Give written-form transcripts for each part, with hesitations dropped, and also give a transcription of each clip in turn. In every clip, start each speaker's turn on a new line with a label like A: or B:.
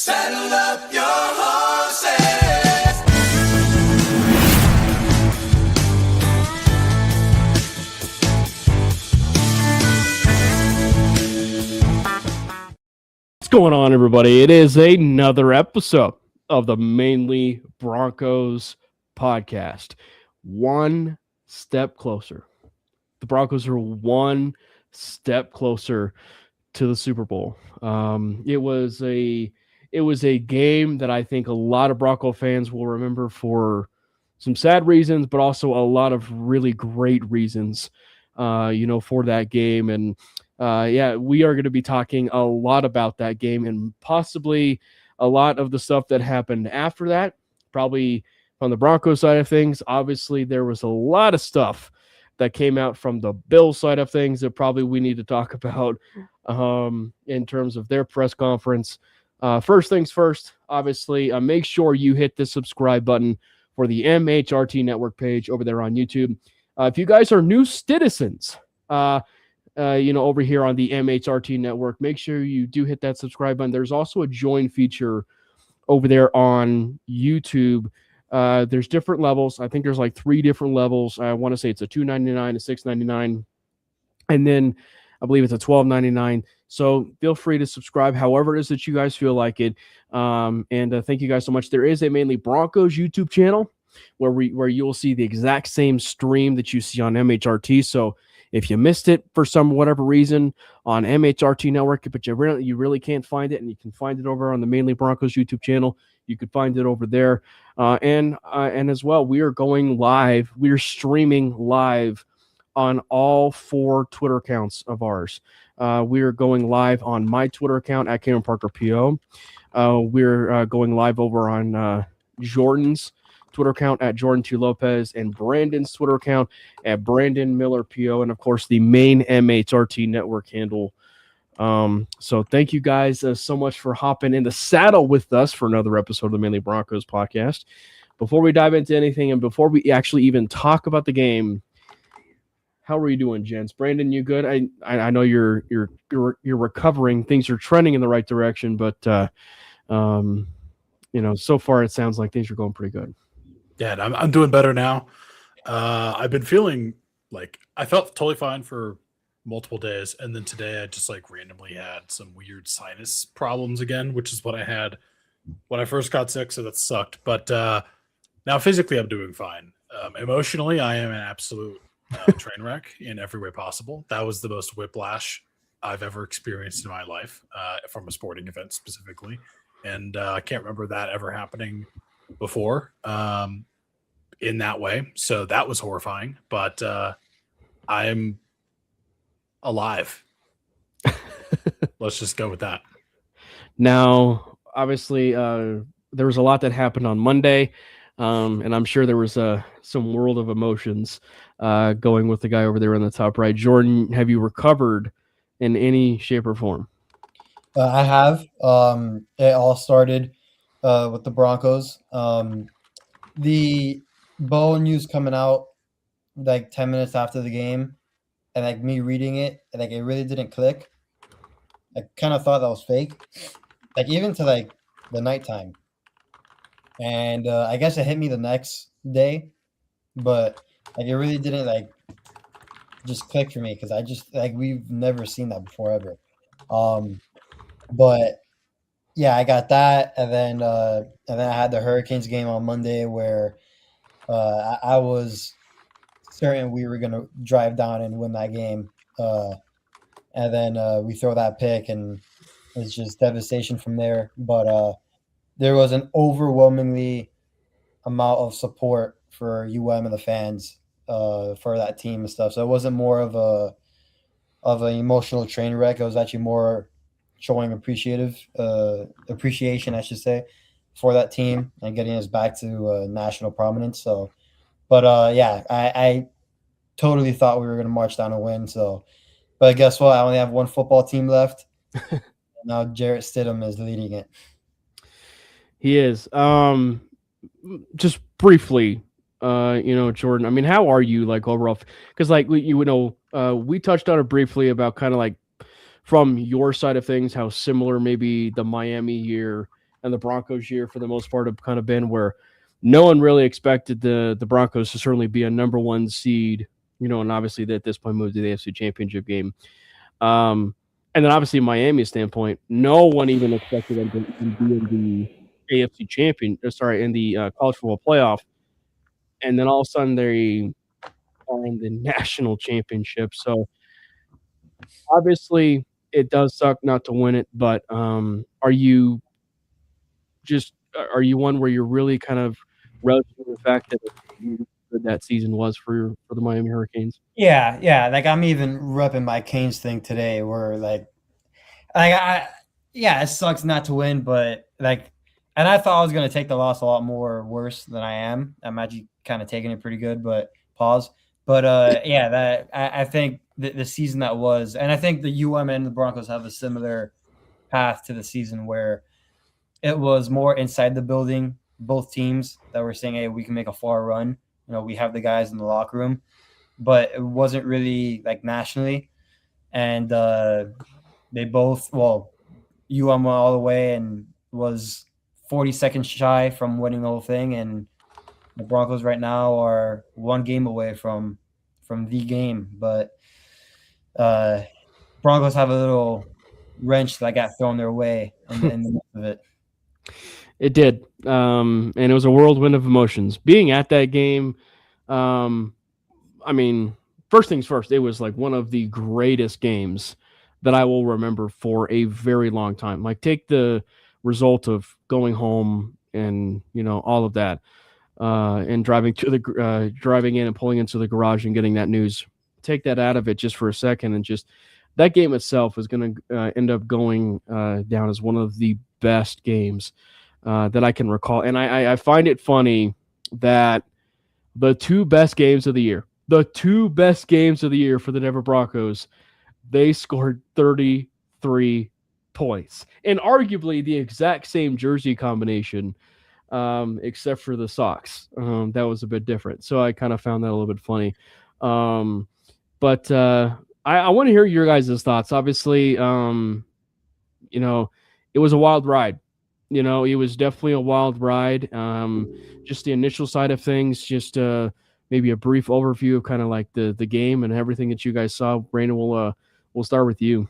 A: Saddle up your horses.
B: What's going on, everybody? It is another episode of the Mainly Broncos podcast. One step closer. The Broncos are one step closer to the Super Bowl. It was a game that I think a lot of Bronco fans will remember for some sad reasons, but also a lot of really great reasons, for that game. And we are going to be talking a lot about that game and possibly a lot of the stuff that happened after that, probably on the Broncos side of things. Obviously, there was a lot of stuff that came out from the Bills side of things that probably we need to talk about in terms of their press conference. First things first, obviously, make sure you hit the subscribe button for the MHRT Network page over there on YouTube. If you guys are new citizens, over here on the MHRT Network, make sure you do hit that subscribe button. There's also a join feature over there on YouTube. There's different levels. I think there's like 3 different levels. I want to say it's a $2.99, a $6.99, and then I believe it's a $12.99. So feel free to subscribe however it is that you guys feel like it. And thank you guys so much. There is a Mainly Broncos YouTube channel where you'll see the exact same stream that you see on MHRT. So if you missed it for whatever reason on MHRT Network, but you really can't find it, and you can find it over on the Mainly Broncos YouTube channel, you could find it over there. And as well, we are going live. We are streaming live on all 4 Twitter accounts of ours. We are going live on my Twitter account at Cameron Parker PO. We're going live over on Jordan's Twitter account at Jordan T. Lopez, and Brandon's Twitter account at Brandon Miller PO, and of course the main MHRT Network handle. So thank you guys so much for hopping in the saddle with us for another episode of the Mainly Broncos podcast. Before we dive into anything and before we actually even talk about the game, how are you doing, gents? Brandon, you good? I know you're recovering. Things are trending in the right direction, but so far it sounds like things are going pretty good.
C: Yeah, I'm doing better now. I've been feeling like I felt totally fine for multiple days, and then today I just randomly had some weird sinus problems again, which is what I had when I first got sick, so that sucked. But now physically I'm doing fine. Emotionally, I am an absolute train wreck in every way possible. That was the most whiplash I've ever experienced in my life from a sporting event specifically, and I can't remember that ever happening before in that way. So that was horrifying, but I'm alive. Let's just go with that.
B: Now, obviously, there was a lot that happened on Monday, and I'm sure there was some world of emotions going with the guy over there on the top right. Jordan, have you recovered in any shape or form?
D: I have. It all started with the Broncos. The Bo news coming out 10 minutes after the game, and me reading it, and it really didn't click. I kind of thought that was fake, even to the nighttime. And I guess it hit me the next day, but it really didn't just click for me because I just we've never seen that before ever. But yeah, I got that, and then I had the Hurricanes game on Monday where I was certain we were gonna drive down and win that game, and then we throw that pick, and it's just devastation from there. But there was an overwhelmingly amount of support for UM and the fans for that team and stuff. So it wasn't more of an emotional train wreck. It was actually more showing appreciation, I should say, for that team and getting us back to national prominence. So, but I totally thought we were going to march down and win. So, but guess what? I only have one football team left. Now Jarrett Stidham is leading it.
B: He is. Just briefly, Jordan, I mean, how are you overall? Because we touched on it briefly about kind of from your side of things, how similar maybe the Miami year and the Broncos year for the most part have kind of been where no one really expected the Broncos to certainly be a number one seed, and obviously at this point moved to the AFC Championship game. And then obviously Miami's standpoint, no one even expected them to be in the AFC in the college football playoff. And then all of a sudden they are in the national championship. So obviously it does suck not to win it, but are you one where you're really kind of relishing the fact that that season was for the Miami Hurricanes?
D: Yeah. Like I'm even repping my Canes thing today, where it sucks not to win, but and I thought I was gonna take the loss a lot more worse than I am. I'm actually kind of taking it pretty good, but pause. But I think the season that was, and I think the UM and the Broncos have a similar path to the season where it was more inside the building, both teams that were saying, hey, we can make a far run. We have the guys in the locker room, but it wasn't really nationally. And they both, UM went all the way and was 40 seconds shy from winning the whole thing. And the Broncos right now are one game away from the game. But Broncos have a little wrench that got thrown their way in the midst of it.
B: It did. And it was a whirlwind of emotions. Being at that game, first things first, it was one of the greatest games that I will remember for a very long time. Take the result of going home and, all of that, and driving in and pulling into the garage and getting that news. Take that out of it just for a second, and just that game itself is going to end up going down as one of the best games that I can recall. And I find it funny that the two best games of the year for the Denver Broncos, they scored 33 points, and arguably the exact same jersey combination, except for the socks. That was a bit different. So I kind of found that a little bit funny. But I want to hear your guys' thoughts. Obviously, it was a wild ride. It was definitely a wild ride. Just the initial side of things, just maybe a brief overview of kind of the game and everything that you guys saw. Brandon, we'll start with you.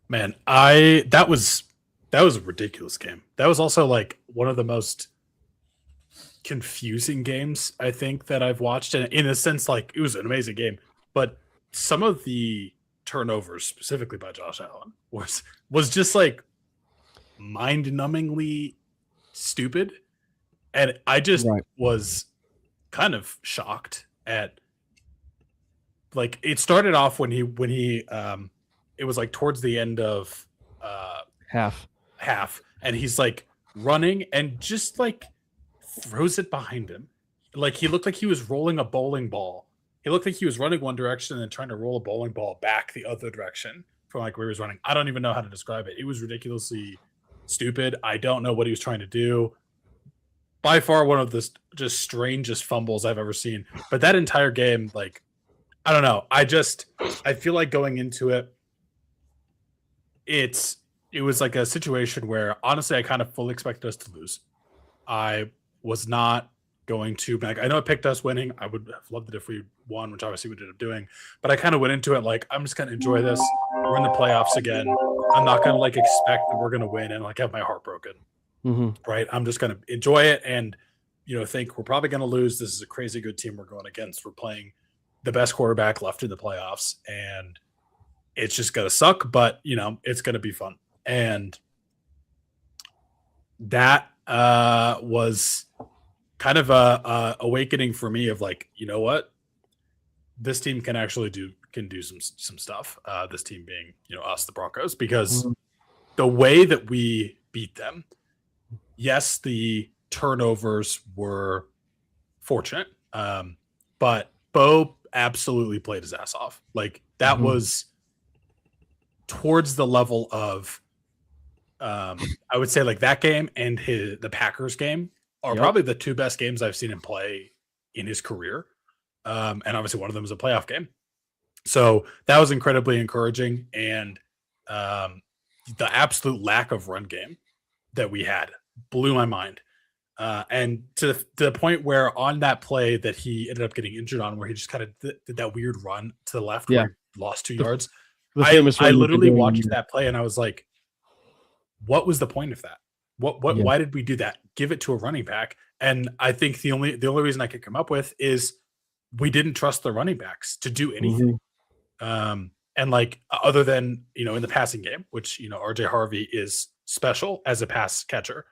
C: Man, that was a ridiculous game. That was also one of the most confusing games I think that I've watched, and in a sense, it was an amazing game. But some of the turnovers, specifically by Josh Allen, was just mind-numbingly stupid, and I just was kind of shocked at it started off when he it was towards the end of
B: half,
C: and he's running and just throws it behind him. He looked like he was rolling a bowling ball. He looked like he was running one direction and then trying to roll a bowling ball back the other direction from where he was running. I don't even know how to describe it. It was ridiculously stupid. I don't know what he was trying to do. By far one of the just strangest fumbles I've ever seen. But that entire game, I don't know. I feel like going into it, it was a situation where honestly I kind of fully expected us to lose. I was not going to I know it picked us winning. I would have loved it if we won, which obviously we ended up doing. But I kind of went into it I'm just gonna enjoy this. We're in the playoffs again. I'm not gonna expect that we're gonna win and have my heart broken.
B: Mm-hmm.
C: Right? I'm just gonna enjoy it and think we're probably gonna lose. This is a crazy good team we're going against. We're playing the best quarterback left in the playoffs, and it's just gonna suck, but it's gonna be fun. And that was kind of a awakening for me of what, this team can actually do some stuff. This team being us, the Broncos, because the way that we beat them, yes, the turnovers were fortunate, but Bo absolutely played his ass off. That was towards the level of I would say that game and the Packers game are probably the two best games I've seen him play in his career. And obviously one of them is a playoff game. So that was incredibly encouraging. And the absolute lack of run game that we had. Blew my mind. And to the point where on that play that he ended up getting injured on, where he just kind of did that weird run to the left where he lost 2 yards.
B: The famous
C: I
B: run
C: literally
B: you've been
C: watched
B: doing.
C: that play and I was like, what was the point of that?
B: Yeah.
C: Why did we do that? Give it to a running back. And I think the only reason I could come up with is we didn't trust the running backs to do anything. And like, other than, you know, in the passing game, which, you know, RJ Harvey is special as a pass catcher.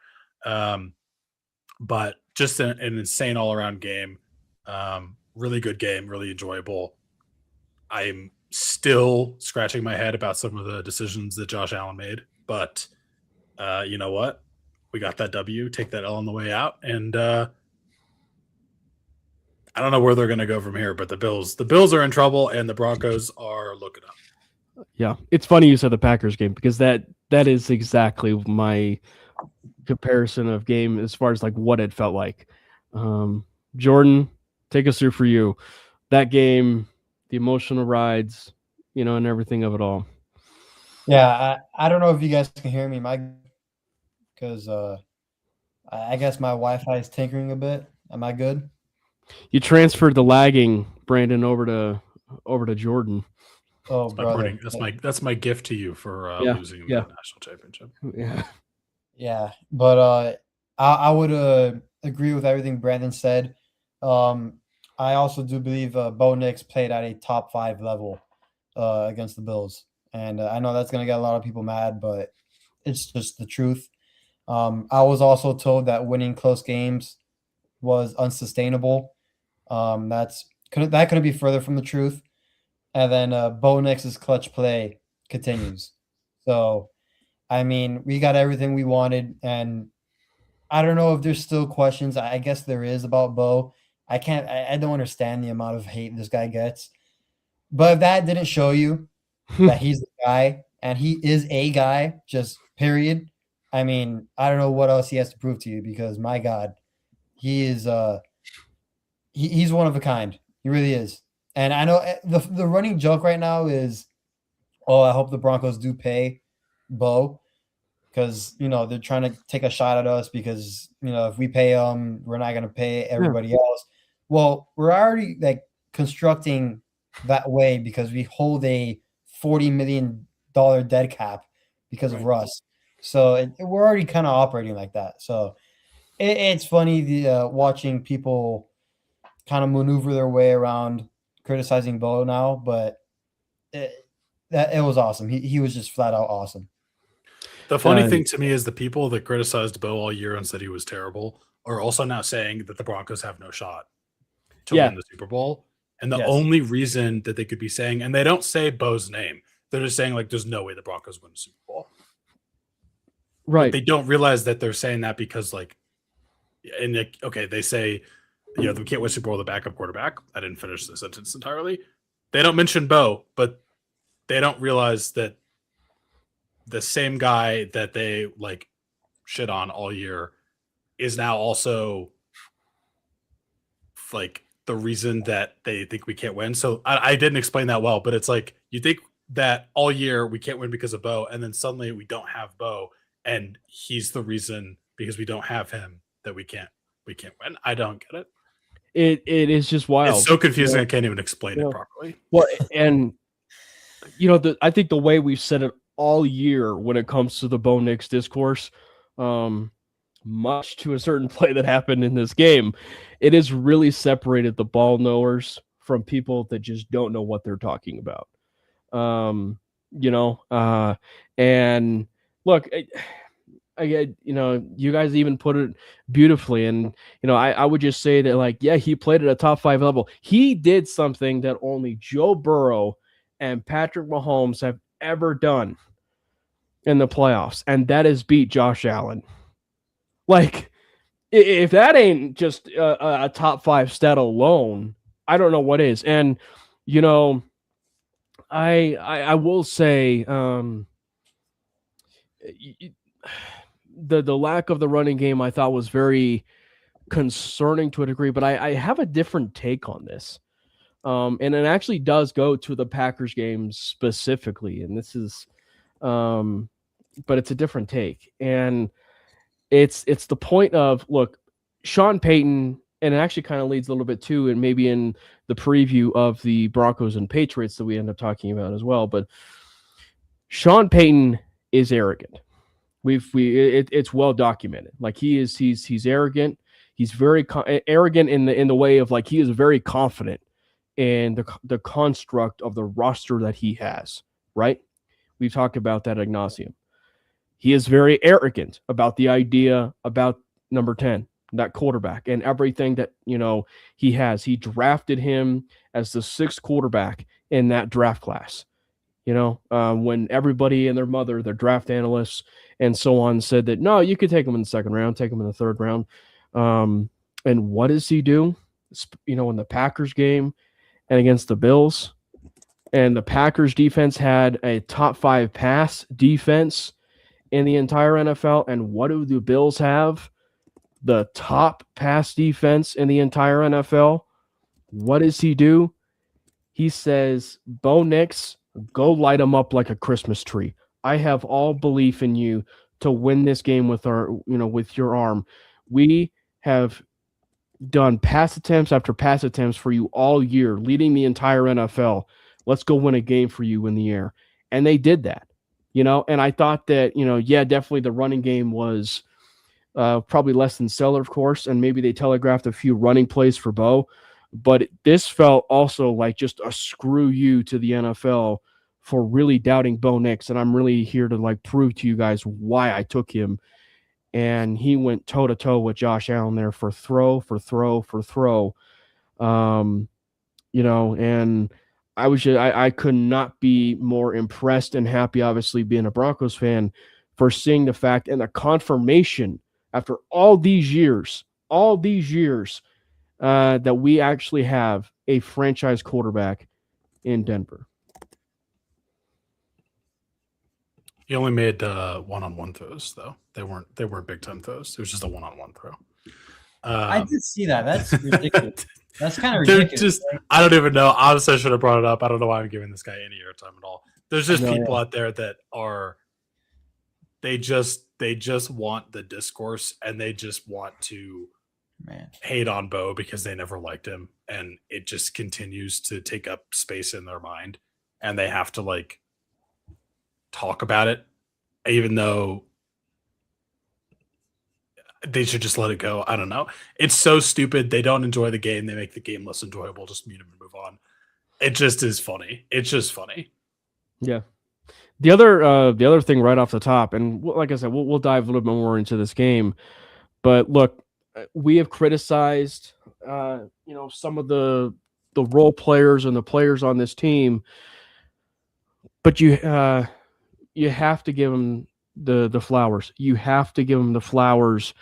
C: But just an insane all around game. Really good game, really enjoyable. I'm still scratching my head about some of the decisions that Josh Allen made, but you know what? We got that W, take that L on the way out, and I don't know where they're going to go from here. But the Bills are in trouble, and the Broncos are looking up.
B: Yeah, it's funny you said the Packers game because that is exactly my comparison of game as far as like what it felt like. Jordan, take us through for you that game, the emotional rides, you know, and everything of it all.
D: Yeah, I don't know if you guys can hear me, because I guess my Wi-Fi is tinkering a bit. Am I good?
B: You transferred the lagging Brandon over to Jordan.
D: Oh, brother,
C: that's my gift to you for losing the national championship.
D: Yeah, but I would agree with everything Brandon said. I also do believe Bo Nix played at a top 5 level against the Bills. And I know that's going to get a lot of people mad, but it's just the truth. I was also told that winning close games was unsustainable. That couldn't be further from the truth. And then Bo Nix's clutch play continues. So, I mean, we got everything we wanted. And I don't know if there's still questions. I guess there is about Bo. I don't understand the amount of hate this guy gets. But if that didn't show you that he's the guy, and he is a guy, just period. I mean, I don't know what else he has to prove to you because my God, he is he's one of a kind. He really is. And I know the running joke right now is, oh, I hope the Broncos do pay Bo because you know they're trying to take a shot at us because you know if we pay him, we're not going to pay everybody else. Well, we're already like constructing that way because we hold a $40 million dead cap because of Russ. So we're already kind of operating like that. So it's funny watching people kind of maneuver their way around criticizing Bo now, but it was awesome. He was just flat out awesome.
C: The funny thing to me is the people that criticized Bo all year and said he was terrible are also now saying that the Broncos have no shot to win the Super Bowl. And the only reason that they could be saying, and they don't say Bo's name, they're just saying like, there's no way the Broncos win the Super Bowl.
B: Right.
C: But they don't realize that they're saying that because like, and okay, they say, you know, we can't win Super Bowl with a backup quarterback. I didn't finish the sentence entirely. They don't mention Bo, but they don't realize that the same guy that they like shit on all year is now also like the reason that they think we can't win. So I didn't explain that well, but it's like you think that all year we can't win because of Bo, and then suddenly we don't have Bo, and he's the reason because we don't have him that we can't win. I don't get it.
B: It is just wild.
C: It's so confusing. I can't even explain it properly.
B: Well, and you know, I think the way we've said it all year when it comes to the Bo Nix discourse, much to a certain play that happened in this game, it has really separated the ball knowers from people that just don't know what they're talking about. You know, and look, I get, you know, you guys even put it beautifully. And, you know, I would just say that, like, yeah, he played at a top 5 level. He did something that only Joe Burrow and Patrick Mahomes have ever done in the playoffs, and that is beat Josh Allen. Like, if that ain't just a top 5 stat alone, I don't know what is. And, you know, I will say, the lack of the running game I thought was very concerning to a degree, but I have a different take on this. And it actually does go to the Packers game specifically. And this is, but it's a different take. And it's the point of, look, Sean Payton, and it actually kind of leads a little bit too, and maybe in the preview of the Broncos and Patriots that we end up talking about as well. But Sean Payton is arrogant. It's well documented. Like he's arrogant. He's very arrogant in the way of, like, he is very confident in the construct of the roster that he has. Right? We've talked about that ad nauseum. He is very arrogant about the idea about number 10, that quarterback, and everything that, he has. He drafted him as the 6th quarterback in that draft class. When everybody and their mother, their draft analysts and so on, said that, no, you could take him in the 2nd round, take him in the 3rd round. And what does he do? In the Packers game and against the Bills, and the Packers defense had a top 5 pass defense in the entire NFL. And what do the Bills have? The top pass defense in the entire NFL. What does he do? He says, Bo Nix, go light him up like a Christmas tree. I have all belief in you to win this game with with your arm. We have done pass attempts after pass attempts for you all year, leading the entire NFL. Let's go win a game for you in the air. And they did that, and I thought that, definitely the running game was probably less than stellar, of course, and maybe they telegraphed a few running plays for Bo, but this felt also like just a screw you to the NFL for really doubting Bo Nix, and I'm really here to prove to you guys why I took him. And he went toe-to-toe with Josh Allen there for throw. And I could not be more impressed and happy, obviously, being a Broncos fan, for seeing the fact and the confirmation after all these years, that we actually have a franchise quarterback in Denver.
C: He only made one-on-one throws, though. They weren't big time throws. It was just a one-on-one throw.
D: I did see that. That's ridiculous. That's kind of ridiculous.
C: I don't even know. Honestly, I should have brought it up. I don't know why I'm giving this guy any airtime at all. There's just people out there that are they just want the discourse, and they just want to hate on Bo because they never liked him, and it just continues to take up space in their mind, and they have to talk about it, even though they should just let it go. I don't know. It's so stupid. They don't enjoy the game. They make the game less enjoyable. Just mute them and move on. It just is funny. It's just funny.
B: Yeah. The other thing right off the top, and like I said, we'll dive a little bit more into this game, but look, we have criticized, some of the role players and the players on this team, but you have to give them the flowers. You have to give them the flowers,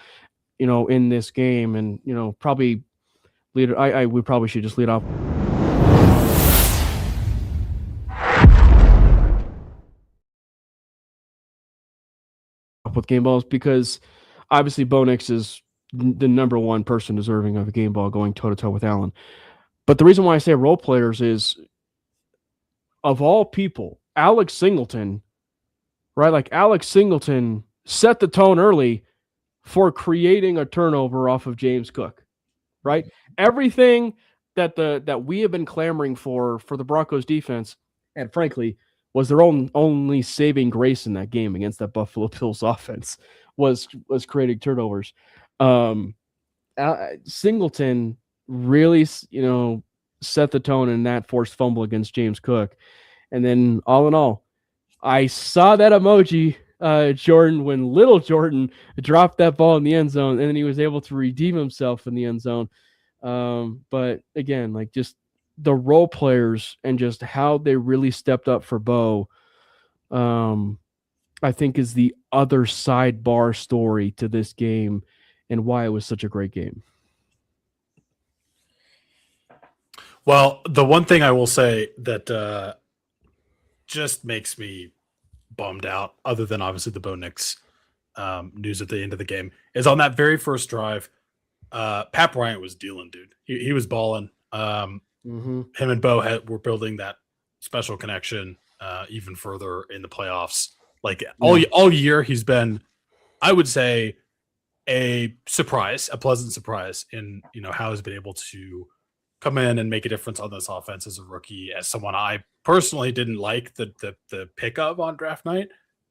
B: in this game, and probably lead. We probably should just lead off with game balls, because obviously Bo Nix is the number one person deserving of a game ball going toe-to-toe with Allen. But the reason why I say role players is, of all people, Alex Singleton, right? Alex Singleton set the tone early for creating a turnover off of James Cook, right? Everything that we have been clamoring for the Broncos defense, and frankly, was their only saving grace in that game against that Buffalo Bills offense, was creating turnovers. Singleton really, set the tone in that forced fumble against James Cook. And then all in all, I saw that emoji, Jordan, when little Jordan dropped that ball in the end zone, and then he was able to redeem himself in the end zone. But again, just the role players and just how they really stepped up for Bo, I think is the other sidebar story to this game and why it was such a great game.
C: Well, the one thing I will say that just makes me bummed out, other than obviously the Bo Nix news at the end of the game, is on that very first drive, Pat Bryant was dealing, dude. He was balling. Him and Bo were building that special connection even further in the playoffs. All year, he's been, I would say, a pleasant surprise in, how he's been able to come in and make a difference on this offense as a rookie, as someone I personally didn't like the pick of on draft night.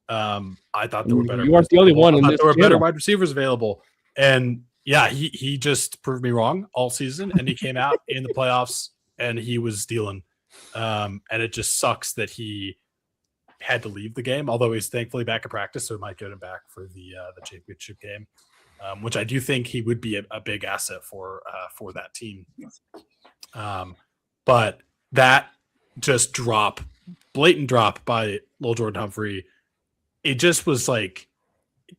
C: I thought there were better.
B: You aren't the only one.
C: I thought there were better
B: channel.
C: wide receivers available, and yeah, he just proved me wrong all season, and he came out in the playoffs and he was stealing. And it just sucks that he had to leave the game, although he's thankfully back at practice, so we might get him back for the championship game, which I do think he would be a big asset for that team. But that just blatant drop by Lil Jordan Humphrey, it just was like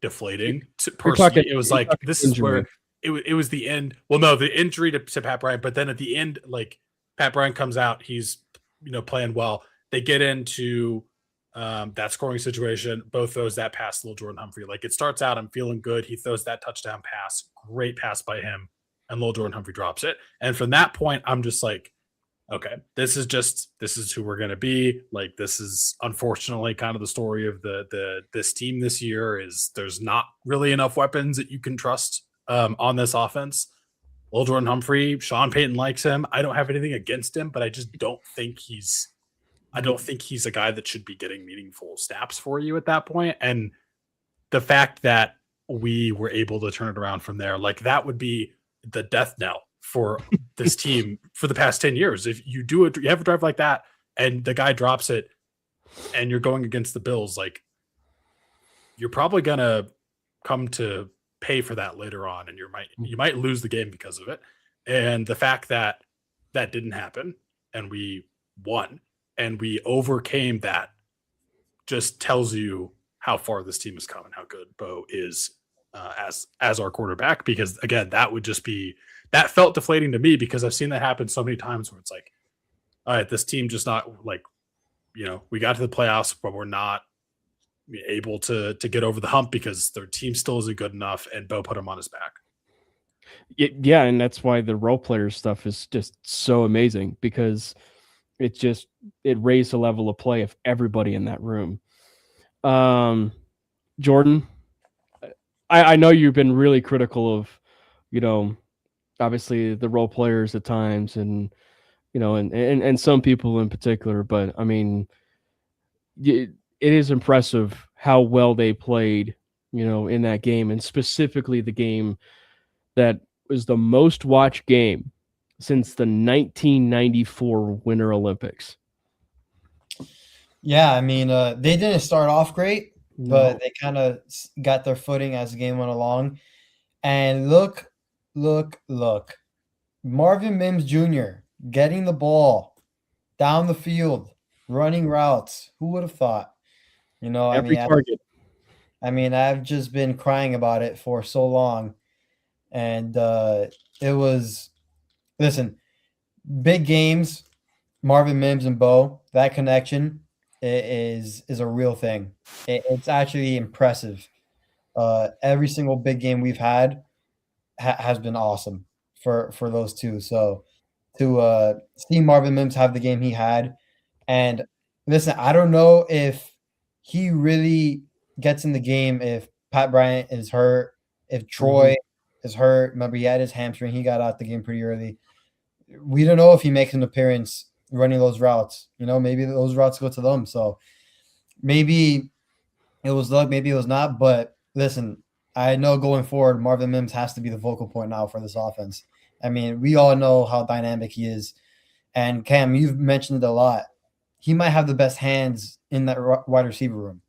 C: deflating. Personally, it was like, this is where it was the end. Well, no, the injury to Pat Bryant, but then at the end, like Pat Bryant comes out, he's playing well. They get into that scoring situation, both throws that pass to Lil Jordan Humphrey. Like, it starts out, I'm feeling good. He throws that touchdown pass, great pass by him, and Lil Jordan Humphrey drops it. And from that point, I'm just like, okay, this is who we're gonna be. Like, this is unfortunately kind of the story of this team this year. Is there's not really enough weapons that you can trust on this offense. Lil Jordan Humphrey, Sean Payton likes him. I don't have anything against him, but I just don't think he's a guy that should be getting meaningful snaps for you at that point. And the fact that we were able to turn it around from there, like, that would be the death knell for this team for the past 10 years. If you have a drive like that and the guy drops it and you're going against the Bills, like, you're probably going to come to pay for that later on. And you might lose the game because of it. And the fact that that didn't happen and we won and we overcame that just tells you how far this team has come and how good Bo is as our quarterback. Because again, that felt deflating to me, because I've seen that happen so many times where it's like, all right, this team just not like, we got to the playoffs, but we're not able to get over the hump because their team still isn't good enough, and Bo put him on his back.
B: Yeah, and that's why the role player stuff is just so amazing, because it raised the level of play of everybody in that room. Jordan, I know you've been really critical of, obviously the role players at times, and and some people in particular, but I mean, it is impressive how well they played, in that game, and specifically the game that was the most watched game since the 1994 Winter Olympics.
D: Yeah, I mean, they didn't start off great, but they kind of got their footing as the game went along. And look. Marvin Mims Jr. getting the ball down the field, running routes. Who would have thought?
B: Every target.
D: I've just been crying about it for so long. And it was, listen, big games, Marvin Mims and Bo, that connection is a real thing. It's actually impressive. Every single big game we've had has been awesome for those two. So to see Marvin Mims have the game he had, and listen, I don't know if he really gets in the game if Pat Bryant is hurt, if Troy is hurt. Remember, he had his hamstring. He got out the game pretty early. We don't know if he makes an appearance running those routes. Maybe those routes go to them. So maybe it was luck, maybe it was not. But listen, I know going forward, Marvin Mims has to be the focal point now for this offense. I mean, we all know how dynamic he is. And Cam, you've mentioned it a lot. He might have the best hands in that wide receiver room.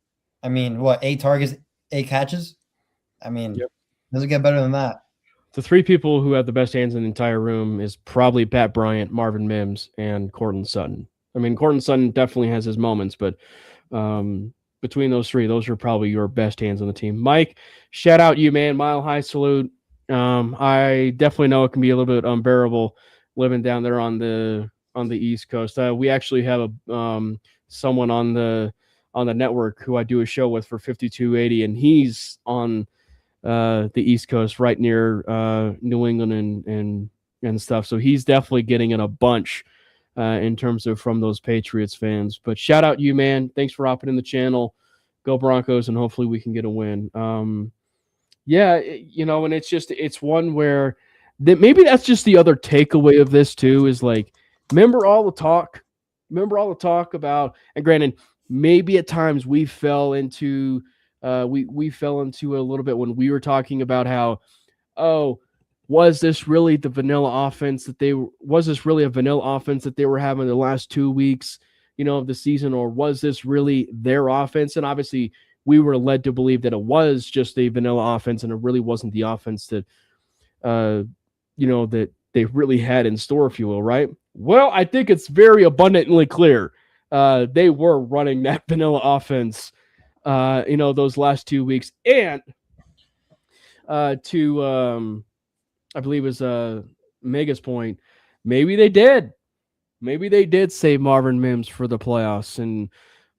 D: I mean, 8 targets, 8 catches? I mean, doesn't get better than that.
B: The 3 people who have the best hands in the entire room is probably Pat Bryant, Marvin Mims, and Courtland Sutton. I mean, Courtland Sutton definitely has his moments, but between those 3, those are probably your best hands on the team. Mike, shout out you, man. Mile high salute. I definitely know it can be a little bit unbearable living down there on the East Coast. We actually have someone on the network who I do a show with for 5280, and he's on the East Coast, right near New England and stuff. So he's definitely getting in a bunch in terms of from those Patriots fans. But shout out you, man. Thanks for hopping in the channel. Go Broncos, and hopefully we can get a win. Yeah, and it's one where that maybe that's just the other takeaway of this too is like, remember all the talk about, and granted, maybe at times we fell into we fell into a little bit when we were talking about how, oh, was this really the vanilla offense that was this really a vanilla offense that they were having the last 2 weeks, of the season, or was this really their offense? And obviously we were led to believe that it was just a vanilla offense and it really wasn't the offense that, that they really had in store, if you will, right? Well, I think it's very abundantly clear. They were running that vanilla offense, those last 2 weeks. And I believe it was Mega's point, maybe they did. Maybe they did save Marvin Mims for the playoffs. And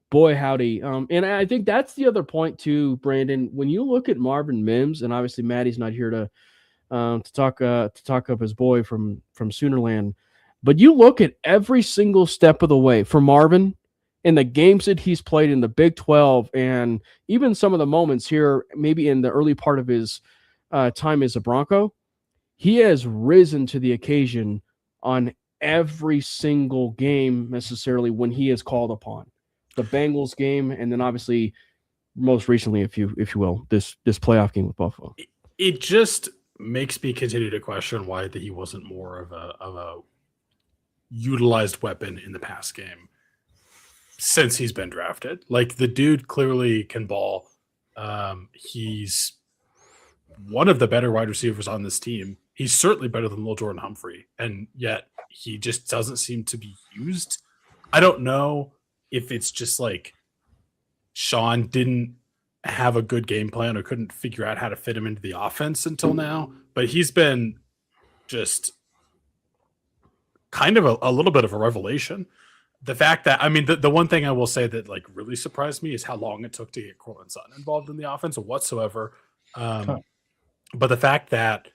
B: boy, howdy. And I think that's the other point too, Brandon. When you look at Marvin Mims, and obviously Maddie's not here to talk up his boy from Soonerland, but you look at every single step of the way for Marvin in the games that he's played in the Big 12, and even some of the moments here, maybe in the early part of his time as a Bronco, he has risen to the occasion on every single game necessarily when he is called upon. The Bengals game, and then obviously most recently, if you will, this playoff game with Buffalo.
C: It just makes me continue to question why that he wasn't more of a utilized weapon in the pass game since he's been drafted. Like, the dude clearly can ball. He's one of the better wide receivers on this team. He's certainly better than Lil Jordan Humphrey, and yet he just doesn't seem to be used. I don't know if it's just like Sean didn't have a good game plan or couldn't figure out how to fit him into the offense until now, but he's been just kind of a little bit of a revelation. The fact that, I mean, the one thing I will say that like really surprised me is how long it took to get Cortland Sutton involved in the offense whatsoever. But the fact that,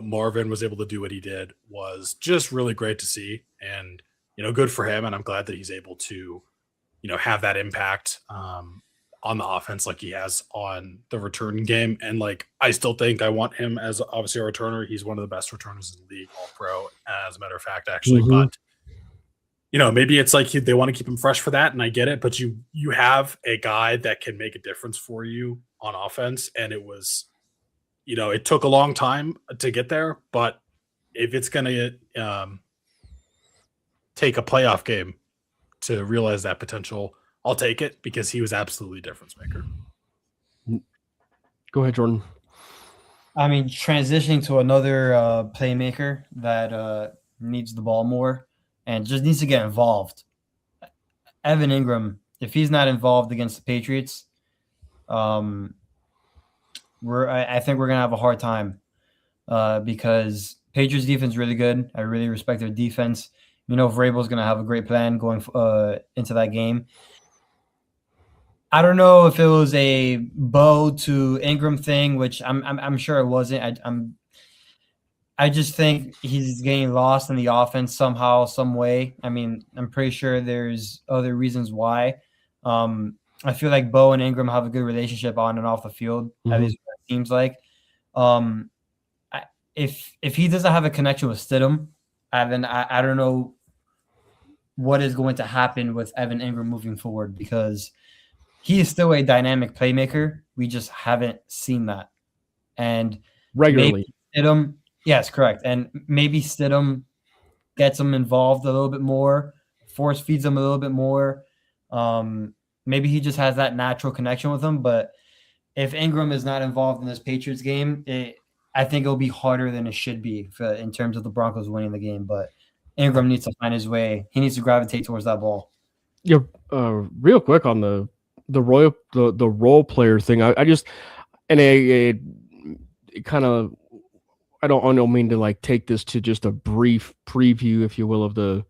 C: Marvin was able to do what he did was just really great to see, and, good for him. And I'm glad that he's able to, have that impact on the offense like he has on the return game. And like, I still think I want him as obviously a returner. He's one of the best returners in the league, all pro, as a matter of fact, actually.
B: Mm-hmm.
C: But, maybe it's like they want to keep him fresh for that. And I get it, but you have a guy that can make a difference for you on offense. And it was, it took a long time to get there, but if it's going to take a playoff game to realize that potential, I'll take it, because he was absolutely a difference maker.
B: Go ahead, Jordan.
D: I mean, transitioning to another playmaker that needs the ball more and just needs to get involved. Evan Ingram, if he's not involved against the Patriots, I think we're gonna have a hard time because Patriots defense is really good. I really respect their defense. Vrabel's gonna have a great plan going into that game. I don't know if it was a Bo to Ingram thing, which I'm sure it wasn't. I just think he's getting lost in the offense somehow, some way. I mean, I'm pretty sure there's other reasons why. I feel like Bo and Ingram have a good relationship on and off the field.
B: Mm-hmm.
D: At least what it seems like. If he doesn't have a connection with Stidham, then I don't know what is going to happen with Evan Ingram moving forward, because he is still a dynamic playmaker. We just haven't seen that. And
B: Regularly.
D: Stidham, yes, correct. And maybe Stidham gets him involved a little bit more, force feeds him a little bit more. Maybe he just has that natural connection with him. But if Ingram is not involved in this Patriots game, I think it'll be harder than it should be in terms of the Broncos winning the game. But Ingram needs to find his way. He needs to gravitate towards that ball.
B: Yeah, real quick on the role player thing. I just, and it kind of, I don't mean to like take this to just a brief preview, if you will, of the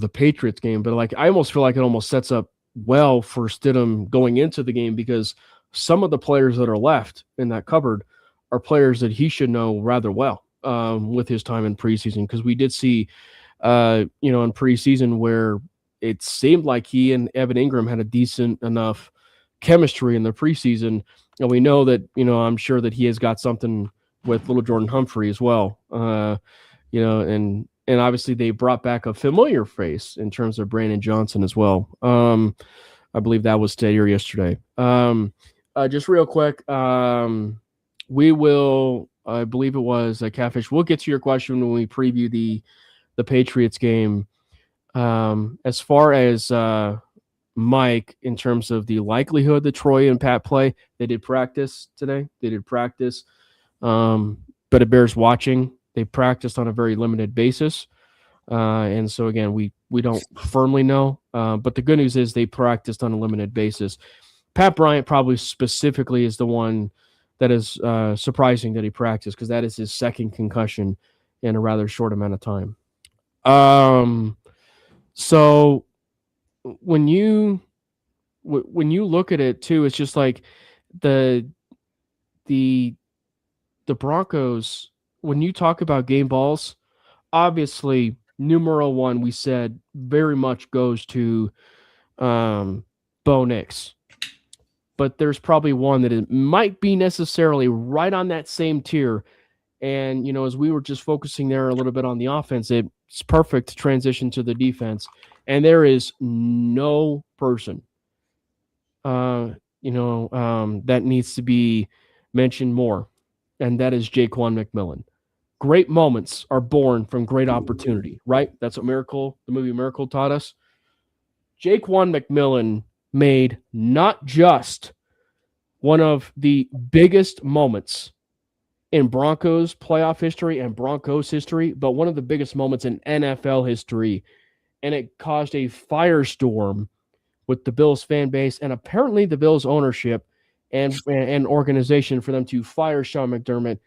B: Patriots game, but like I almost feel like it almost sets up well for Stidham going into the game, because some of the players that are left in that cupboard are players that he should know rather well with his time in preseason, because we did see in preseason where it seemed like he and Evan Ingram had a decent enough chemistry in the preseason, And we know that, I'm sure that he has got something with little Jordan Humphrey as well. And obviously they brought back a familiar face in terms of Brandon Johnson as well. I believe that was today or yesterday. Just real quick, we will, I believe it was Catfish. We'll get to your question when we preview the Patriots game. As far as Mike, in terms of the likelihood that Troy and Pat play, they did practice today. They did practice, but it bears watching. They practiced on a very limited basis. And so, again, we don't firmly know. But the good news is they practiced on a limited basis. Pat Bryant probably specifically is the one that is surprising that he practiced, because that is his second concussion in a rather short amount of time. So when you look at it too, it's just like the Broncos, when you talk about game balls, obviously numero one, we said, very much goes to Bo Nix. But there's probably one that it might be necessarily right on that same tier. And, as we were just focusing there a little bit on the offense, it's perfect to transition to the defense. And there is no person, that needs to be mentioned more. And that is Jaquan McMillan. Great moments are born from great opportunity, right? That's what the movie Miracle taught us. Jaquan McMillan made not just one of the biggest moments in Broncos playoff history and Broncos history, but one of the biggest moments in NFL history. And it caused a firestorm with the Bills fan base and apparently the Bills ownership and organization for them to fire Sean McDermott,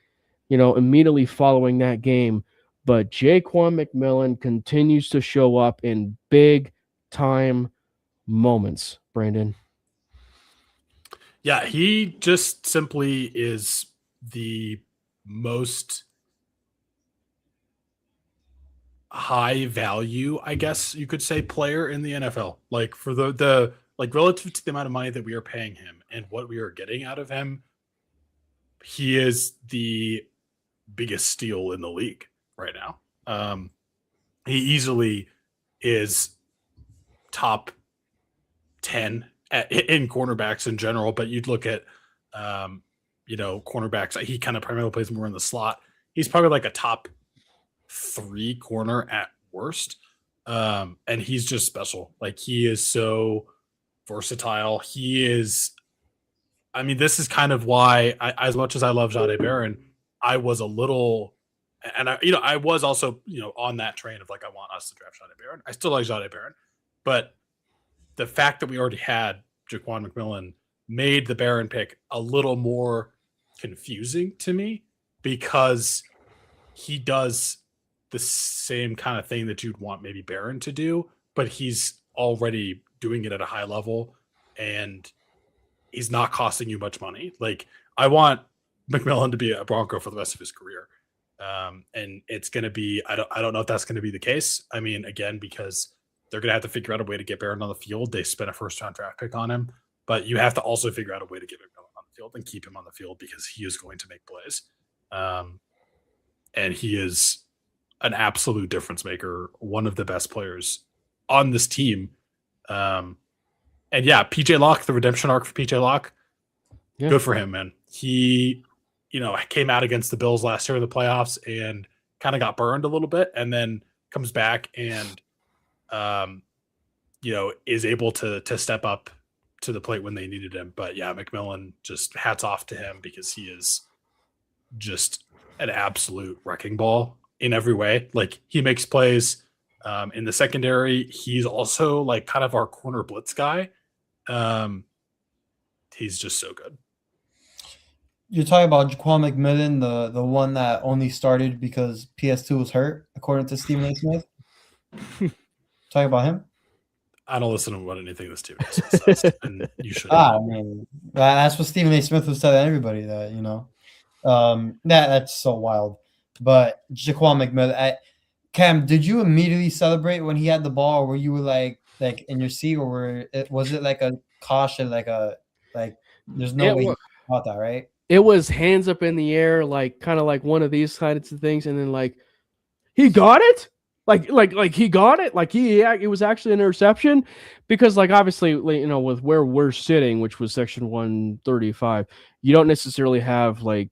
B: immediately following that game. But Jaquan McMillan continues to show up in big time moments, Brandon.
C: Yeah, he just simply is the most high value, I guess you could say, player in the NFL. Like, for the relative to the amount of money that we are paying him and what we are getting out of him, he is the biggest steal in the league right now. He easily is top 10 in cornerbacks in general, but you'd look at cornerbacks, he kind of primarily plays more in the slot. He's probably like a top 3 corner at worst. And he's just special. Like, he is so versatile. this is kind of why as much as I love Jahdae Barron, I was a little, and I was also, on that train of like, I want us to draft Jahdae Barron. I still like Jahdae Barron, but the fact that we already had Jaquan McMillan made the Barron pick a little more confusing to me, because he does the same kind of thing that you'd want maybe Barron to do, but he's already doing it at a high level and he's not costing you much money. Like, I want McMillan to be a Bronco for the rest of his career. And it's going to be, I don't know if that's going to be the case. I mean, again, because they're going to have to figure out a way to get Barron on the field. They spent a first-round draft pick on him, but you have to also figure out a way to get McMillan on the field and keep him on the field, because he is going to make plays. And he is an absolute difference maker, one of the best players on this team. And yeah, PJ Locke, the redemption arc for PJ Locke, good for him, man. He, came out against the Bills last year in the playoffs and kind of got burned a little bit, and then comes back and, is able to step up to the plate when they needed him. But yeah, McMillan, just hats off to him, because he is just an absolute wrecking ball in every way. Like, he makes plays in the secondary. He's also like kind of our corner blitz guy. He's just so good.
D: You're talking about Jaquan McMillan, the one that only started because PS2 was hurt, according to Stephen A. Smith. Talking about him?
C: I don't listen to what anything this Stephen A. Smith says, and you should.
D: I mean, that's what Stephen A. Smith was telling everybody, that, that's so wild. But Jaquan McMillan, Cam, did you immediately celebrate when he had the ball, or were you like in your seat, or was it like a caution, like there's no way? caught that, right?
B: it was hands up in the air, like kind of like one of these kinds of things, and then like he got it, like he got it, like it was actually an interception, because like obviously with where we're sitting, which was section 135, you don't necessarily have like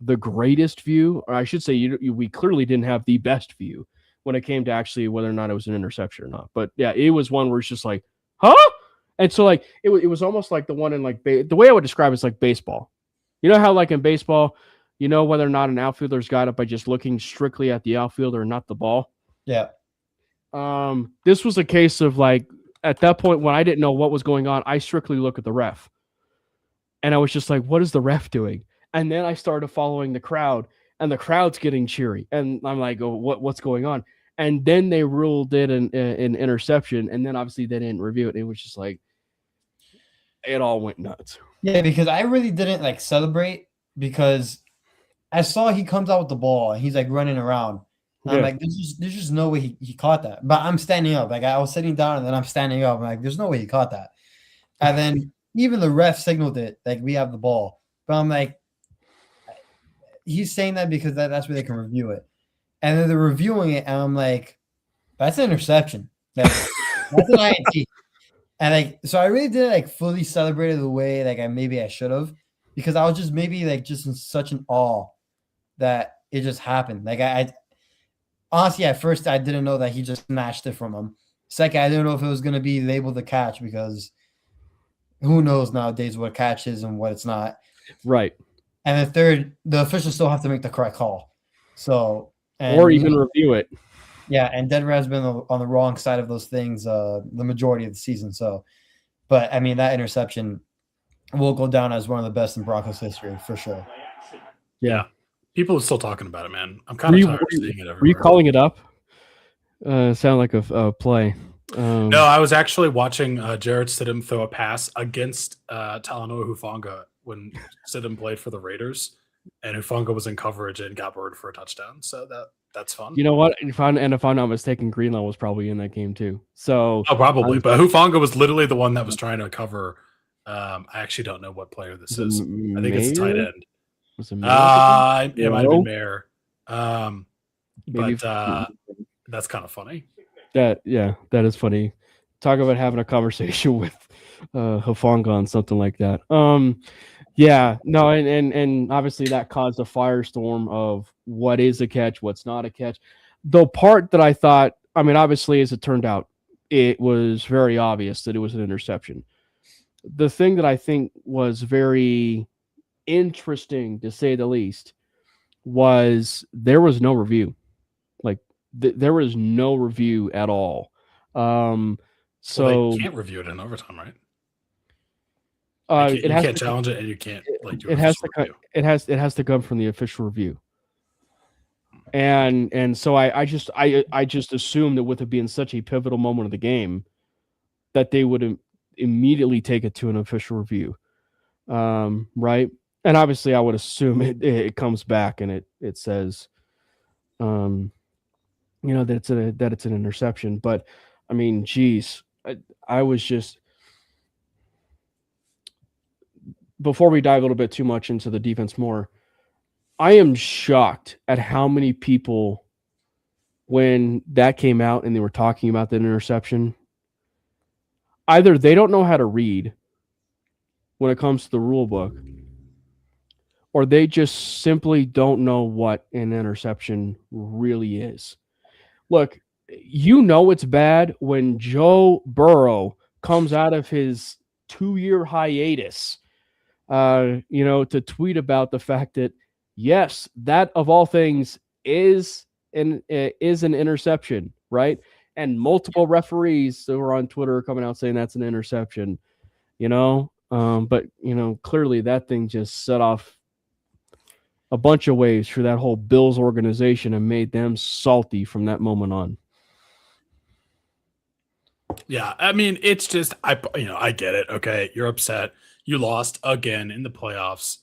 B: the greatest view, or I should say, we clearly didn't have the best view when it came to actually whether or not it was an interception or not. But yeah, it was one where it's just like, huh? And so like it was almost like the one in like the way I would describe it's like baseball. You know how like in baseball, whether or not an outfielder's got it by just looking strictly at the outfielder and not the ball.
D: Yeah.
B: This was a case of like at that point when I didn't know what was going on, I strictly look at the ref, and I was just like, what is the ref doing? And then I started following the crowd, and the crowd's getting cheery, and I'm like, oh, what's going on? And then they ruled it an interception, and then obviously they didn't review it. It was just like it all went nuts.
D: Yeah, because I really didn't like celebrate because I saw he comes out with the ball and he's like running around. I'm like, there's just no way he caught that. But I'm standing up. Like I was sitting down and then I'm standing up. I'm like, there's no way he caught that. And then even the ref signaled it, like we have the ball. But I'm like, he's saying that because that's where they can review it. And then they're reviewing it, and I'm like, that's an interception. That's an INT. And like, so I really didn't like fully celebrate it the way like I should have, because I was just maybe like just in such an awe that it just happened. Like I honestly at first I didn't know that he just snatched it from him. Second, I didn't know if it was gonna be labeled a catch, because who knows nowadays what a catch is and what it's not.
B: Right.
D: And then third, the officials still have to make the correct call. So
B: or even review it.
D: Yeah, and Denver has been on the wrong side of those things the majority of the season. So, but I mean, that interception will go down as one of the best in Broncos history for sure.
C: Yeah. People are still talking about it, man. I'm kind of tired of seeing it everywhere.
B: Were you calling it up? Sound like a play.
C: No, I was actually watching Jared Stidham throw a pass against Talanoa Hufanga when Stidham played for the Raiders, and Hufanga was in coverage and got burned for a touchdown. So that's fun.
B: You know what? If I'm not mistaken, Greenlaw was probably in that game too. So
C: probably, but Hufanga was literally the one that was trying to cover. I actually don't know what player this is. I think it's a tight end.
B: Was it
C: it might have been Mayer.
B: Maybe
C: but that's kind of funny.
B: That is funny. Talk about having a conversation with Hufanga on something like that. Yeah, no, and obviously that caused a firestorm of what is a catch, what's not a catch. The part that I thought, I mean, obviously, as it turned out, it was very obvious that it was an interception. The thing that I think was very interesting, to say the least, was there was no review. Like, there was no review at all. So
C: they can't review it in overtime, right? You can't challenge it, and you can't like do
B: it has to come from the official review. And so I just assumed that with it being such a pivotal moment of the game, that they would immediately take it to an official review, right? And obviously, I would assume it comes back and it says, that it's an interception. But I mean, geez, I was just. Before we dive a little bit too much into the defense more, I am shocked at how many people, when that came out and they were talking about that interception, either they don't know how to read when it comes to the rule book, or they just simply don't know what an interception really is. Look, it's bad when Joe Burrow comes out of his 2-year hiatus to tweet about the fact that, yes, that of all things is an interception, right? And multiple referees who are on Twitter are coming out saying that's an interception, but clearly that thing just set off a bunch of waves for that whole Bills organization and made them salty from that moment on.
C: Yeah, I mean, it's just I get it. Okay, you're upset. You lost again in the playoffs,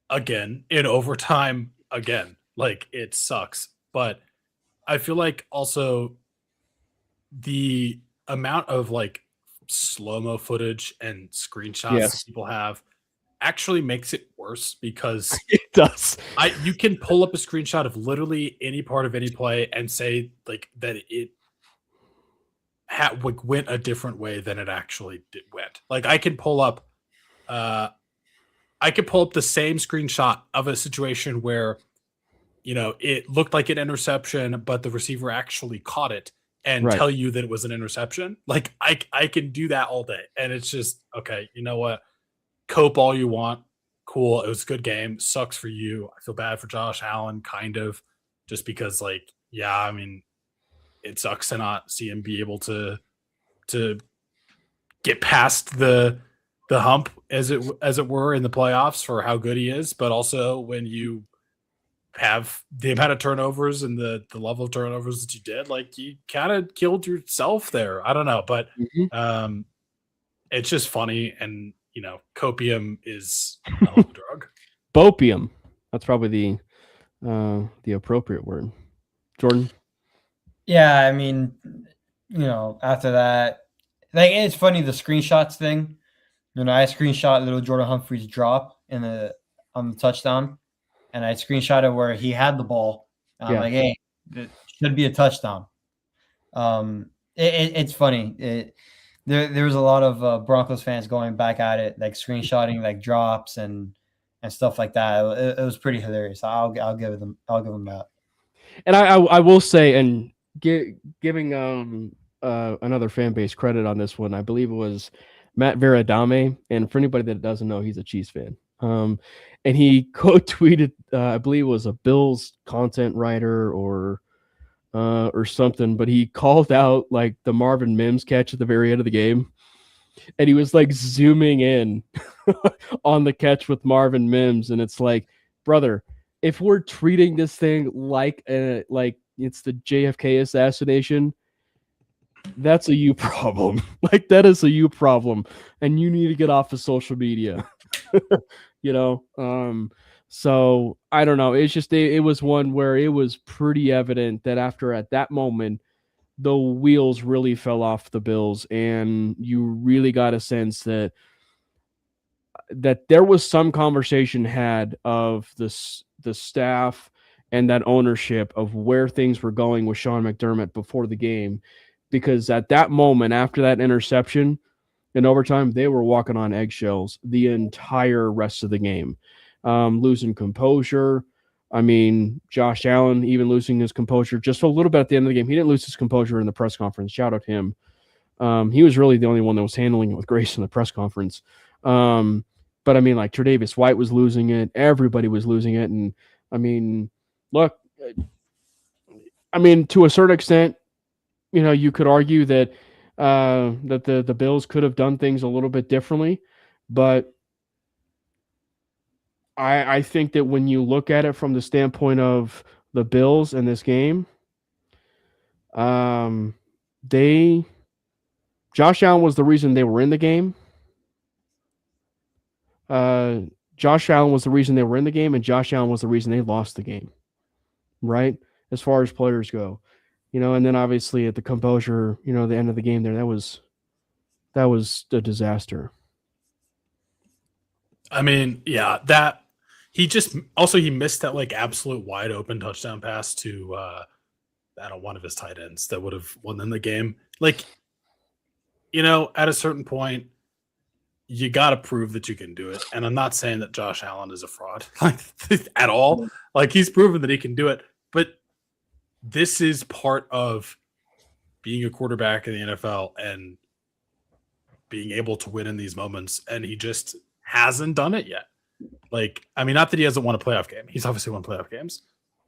C: again in overtime, again. Like, it sucks. But I feel like also the amount of like slow-mo footage and screenshots that people have actually makes it worse because
B: It does.
C: you can pull up a screenshot of literally any part of any play and say like that it went a different way than it actually went. Like I can pull up the same screenshot of a situation where it looked like an interception, but the receiver actually caught it and tell you that it was an interception. Like I can do that all day. And it's just, okay, you know what? Cope all you want. Cool. It was a good game. Sucks for you. I feel bad for Josh Allen, kind of, just because I mean, it sucks to not see him be able to get past the hump as it were in the playoffs for how good he is. But also when you have the amount of turnovers and the level of turnovers that you did, like you kind of killed yourself there. I don't know, but it's just funny. And copium is a hell of a drug.
B: Bopium. That's probably the appropriate word. Jordan.
D: Yeah, I mean, after that, like it's funny the screenshots thing. I screenshot little Jordan Humphrey's drop on the touchdown, and I screenshotted where he had the ball. I'm like, hey, it should be a touchdown. It's funny. There was a lot of Broncos fans going back at it, like screenshotting like drops and stuff like that. It was pretty hilarious. I'll give them that.
B: And I will say, and giving another fan base credit on this one, I believe it was Matt Veradame, and for anybody that doesn't know, he's a Chiefs fan. And he tweeted, I believe it was a Bills content writer or something, but he called out like the Marvin Mims catch at the very end of the game, and he was like zooming in on the catch with Marvin Mims, and it's like, brother, if we're treating this thing like it's the JFK assassination, that's a you problem. Like that is a you problem, and you need to get off of social media. So I don't know. It's just it was one where it was pretty evident that at that moment, the wheels really fell off the Bills, and you really got a sense that there was some conversation had of the staff and that ownership of where things were going with Sean McDermott before the game, because at that moment, after that interception in overtime, they were walking on eggshells the entire rest of the game, losing composure. I mean, Josh Allen even losing his composure just a little bit at the end of the game. He didn't lose his composure in the press conference. Shout out to him. He was really the only one that was handling it with grace in the press conference. But I mean, like Tre'Davious White was losing it. Everybody was losing it. And I mean, look, to a certain extent, you could argue that the Bills could have done things a little bit differently, but I think that when you look at it from the standpoint of the Bills in this game, Josh Allen was the reason they were in the game. Josh Allen was the reason they were in the game, and Josh Allen was the reason they lost the game, right? As far as players go, and then obviously at the composure, the end of the game there, that was a disaster.
C: I mean, yeah, that he missed that like absolute wide open touchdown pass to one of his tight ends that would have won them the game. Like, at a certain point, you got to prove that you can do it. And I'm not saying that Josh Allen is a fraud at all. Like he's proven that he can do it, but this is part of being a quarterback in the NFL and being able to win in these moments. And he just hasn't done it yet. Like, I mean, not that he hasn't won a playoff game. He's obviously won playoff games.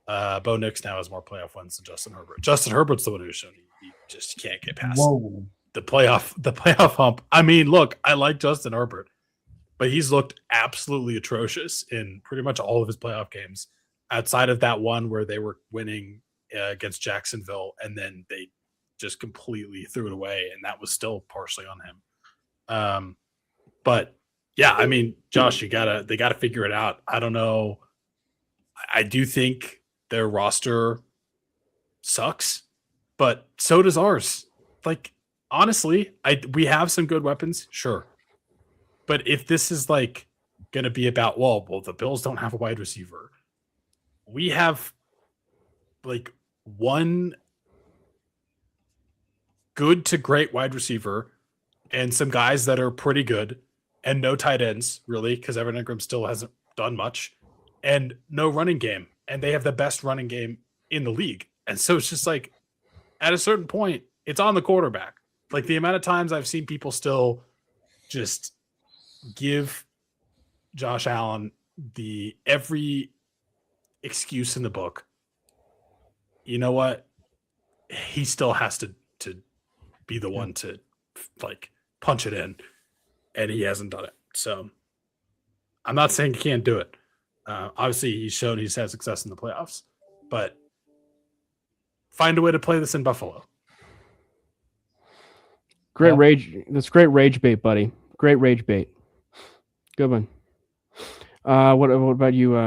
C: Bo Nix now has more playoff wins than Justin Herbert. Justin Herbert's the one who's shown he just can't get past the playoff hump. I mean, look, I like Justin Herbert, but he's looked absolutely atrocious in pretty much all of his playoff games outside of that one where they were winning against Jacksonville and then they just completely threw it away, and that was still partially on him. But yeah, I mean, Josh, they gotta figure it out. I don't know. I do think their roster sucks, but so does ours. Like, honestly, we have some good weapons, sure. But if this is like going to be about, well, the Bills don't have a wide receiver. We have like one good to great wide receiver and some guys that are pretty good and no tight ends, really, because Evan Ingram still hasn't done much, and no running game. And they have the best running game in the league. And so it's just like, at a certain point, it's on the quarterback. Like the amount of times I've seen people still just give Josh Allen every excuse in the book. You know what? He still has to be the one to like punch it in, and he hasn't done it. So I'm not saying he can't do it. Obviously, he's shown he's had success in the playoffs, but find a way to play this in Buffalo.
B: Great rage. That's great rage bait, buddy. Great rage bait. Good one. What about you?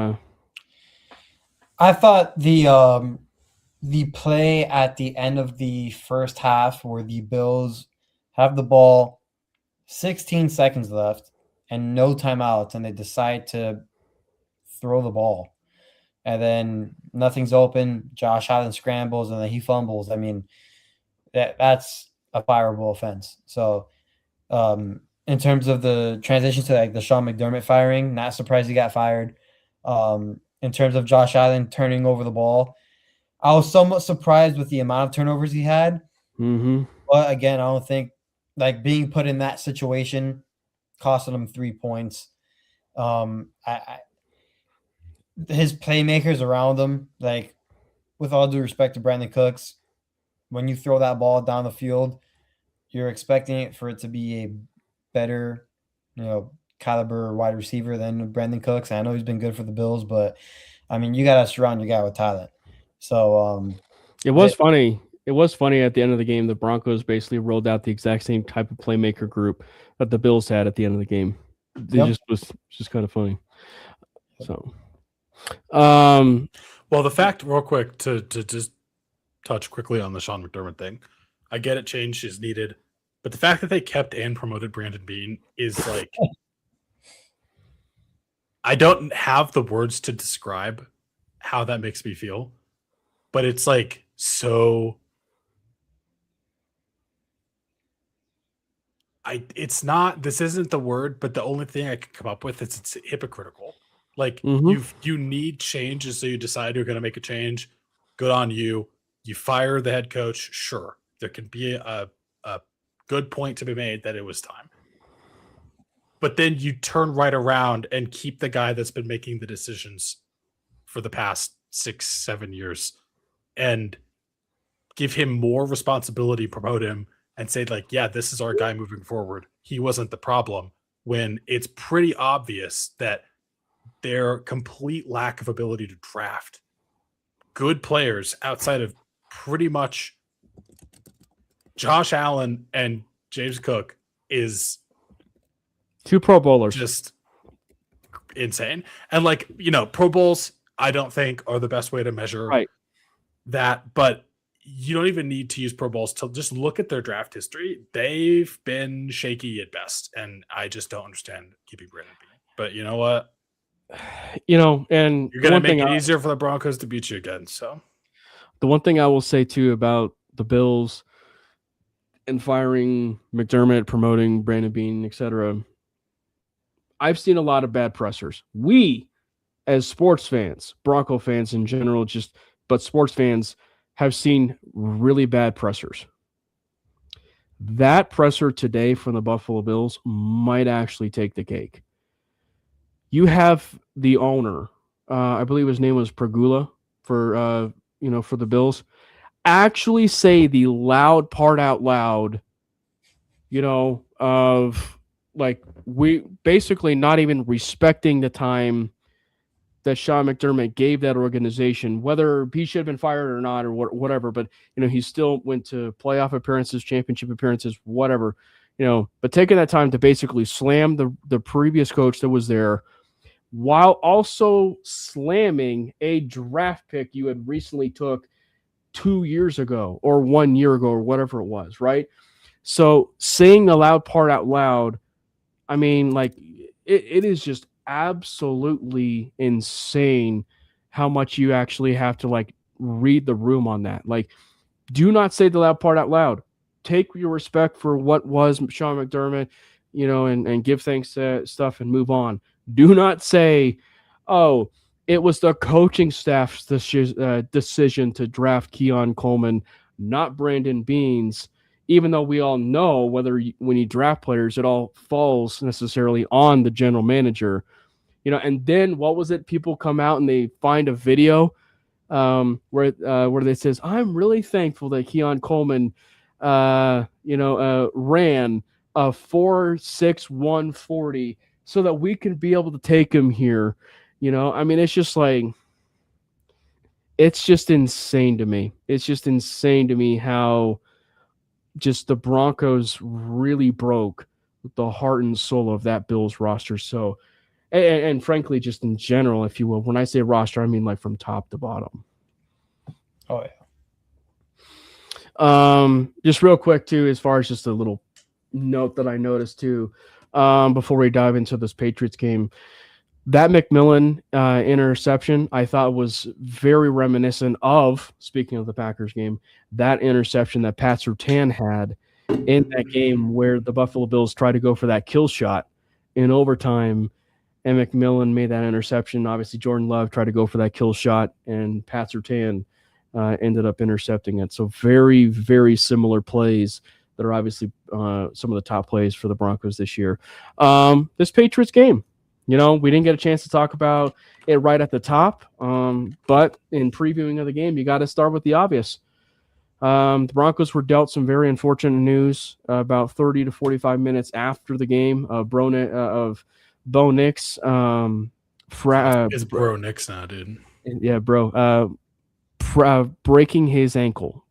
D: I thought the play at the end of the first half where the Bills have the ball, 16 seconds left, and no timeouts, and they decide to throw the ball. And then nothing's open. Josh Allen scrambles, and then he fumbles. I mean, that's a fireable offense. So in terms of the transition to like the Sean McDermott firing, not surprised he got fired. In terms of Josh Allen turning over the ball, I was somewhat surprised with the amount of turnovers he had.
B: Mm-hmm.
D: But again, I don't think like being put in that situation costing him 3 points. His playmakers around him, like with all due respect to Brandon Cooks, when you throw that ball down the field, you're expecting it for it to be a better, caliber wide receiver than Brandon Cooks. I know he's been good for the Bills, but I mean, you got to surround your guy with talent. So
B: it was funny. It was funny at the end of the game. The Broncos basically rolled out the exact same type of playmaker group that the Bills had at the end of the game. It was just kind of funny. So,
C: well, the fact, real quick, to just touch quickly on the Sean McDermott thing, I get it, change is needed, but the fact that they kept and promoted Brandon Beane is like, I don't have the words to describe how that makes me feel, but it's like so. This isn't the word, but the only thing I can come up with is it's hypocritical. Like you need change, and so you decide you're going to make a change. Good on you. You fire the head coach. Sure, there can be a good point to be made that it was time. But then you turn right around and keep the guy that's been making the decisions for the past 6-7 years and give him more responsibility, promote him, and say, like, yeah, this is our guy moving forward. He wasn't the problem, when it's pretty obvious that their complete lack of ability to draft good players outside of pretty much Josh Allen and James Cook is
B: 2 Pro Bowlers.
C: Just insane. And like, Pro Bowls, I don't think are the best way to measure that, but you don't even need to use Pro Bowls to just look at their draft history. They've been shaky at best, and I just don't understand keeping Brandon Beane. But you know what?
B: And
C: you're going to make it easier for the Broncos to beat you again. So
B: the one thing I will say too about the Bills and firing McDermott, promoting Brandon Beane, etc., I've seen a lot of bad pressers. We, as sports fans, Bronco fans in general, but sports fans, have seen really bad pressers. That presser today from the Buffalo Bills might actually take the cake. You have the owner, I believe his name was Pregula for the Bills, actually say the loud part out loud, of like, we basically not even respecting the time that Sean McDermott gave that organization, whether he should have been fired or not, or whatever. But, he still went to playoff appearances, championship appearances, whatever, but taking that time to basically slam the previous coach that was there, while also slamming a draft pick you had recently took 2 years ago or 1 year ago or whatever it was, right? So saying the loud part out loud, I mean, like, it is just absolutely insane how much you actually have to like read the room on that. Like, do not say the loud part out loud. Take your respect for what was Sean McDermott, and give thanks to stuff and move on. Do not say, oh, it was the coaching staff's decision to draft Keon Coleman, not Brandon Beans, even though we all know when you draft players, it all falls necessarily on the general manager. And then what was it? People come out and they find a video where they says, I'm really thankful that Keon Coleman, ran a 4.61 so that we can be able to take him here. I mean, it's just like, it's just insane to me. It's just insane to me how just the Broncos really broke the heart and soul of that Bills roster. So, and frankly, just in general, if you will, when I say roster, I mean like from top to bottom.
D: Oh yeah.
B: Just real quick too, as far as just a little note that I noticed too, before we dive into this Patriots game, that McMillan interception I thought was very reminiscent of, speaking of the Packers game, that interception that Pat Surtain had in that game where the Buffalo Bills tried to go for that kill shot in overtime, and McMillan made that interception. Obviously, Jordan Love tried to go for that kill shot, and Pat Surtain ended up intercepting it. So very, very similar plays that are obviously some of the top plays for the Broncos this year. This Patriots game, we didn't get a chance to talk about it right at the top, but in previewing of the game, you got to start with the obvious. The Broncos were dealt some very unfortunate news about 30 to 45 minutes after the game of Bo Nix.
C: It's Bro Nix now, dude.
B: Yeah, bro. Breaking his ankle.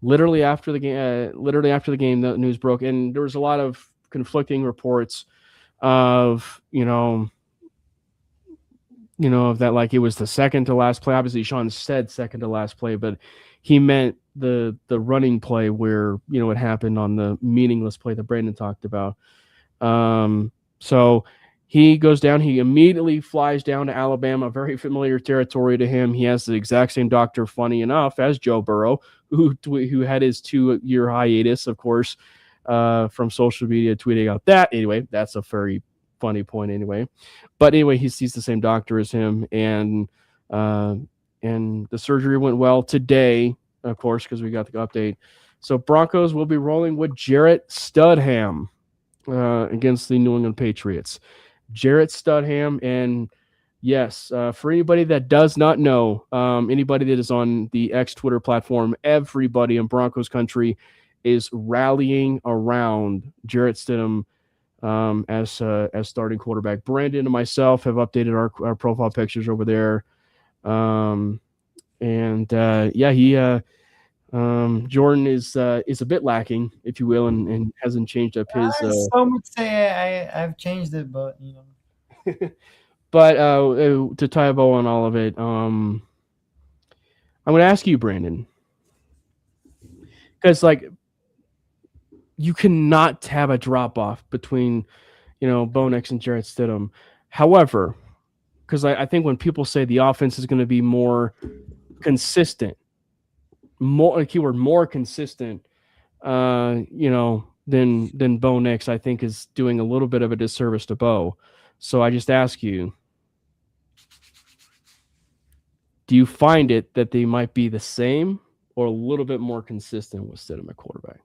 B: Literally after the game, the news broke, and there was a lot of conflicting reports of of that, like it was the second to last play. Obviously, Sean said second to last play, but he meant the running play where it happened on the meaningless play that Brandon talked about. So he goes down. He immediately flies down to Alabama, very familiar territory to him. He has the exact same doctor, funny enough, as Joe Burrow, who had his 2-year hiatus, of course, from social media, tweeting out that. Anyway, that's a very funny point anyway. But anyway, he sees the same doctor as him, and the surgery went well today, of course, because we got the update. So Broncos will be rolling with Jarrett Studham against the New England Patriots. Jarrett Studham, and yes, for anybody that does not know, anybody that is on the X Twitter platform, everybody in Broncos country is rallying around Jarrett Stidham as starting quarterback. Brandon and myself have updated our profile pictures over there. Jordan is a bit lacking, if you will, and hasn't changed up his.
D: Some would say I've changed it, but
B: But to tie a bow on all of it, I'm going to ask you, Brandon, because you cannot have a drop off between Bo Nix and Jarrett Stidham. However, because I think when people say the offense is going to be more consistent, more consistent, than Bo Nix, I think is doing a little bit of a disservice to Bo. So I just ask you, do you find it that they might be the same or a little bit more consistent with Stidham at quarterback?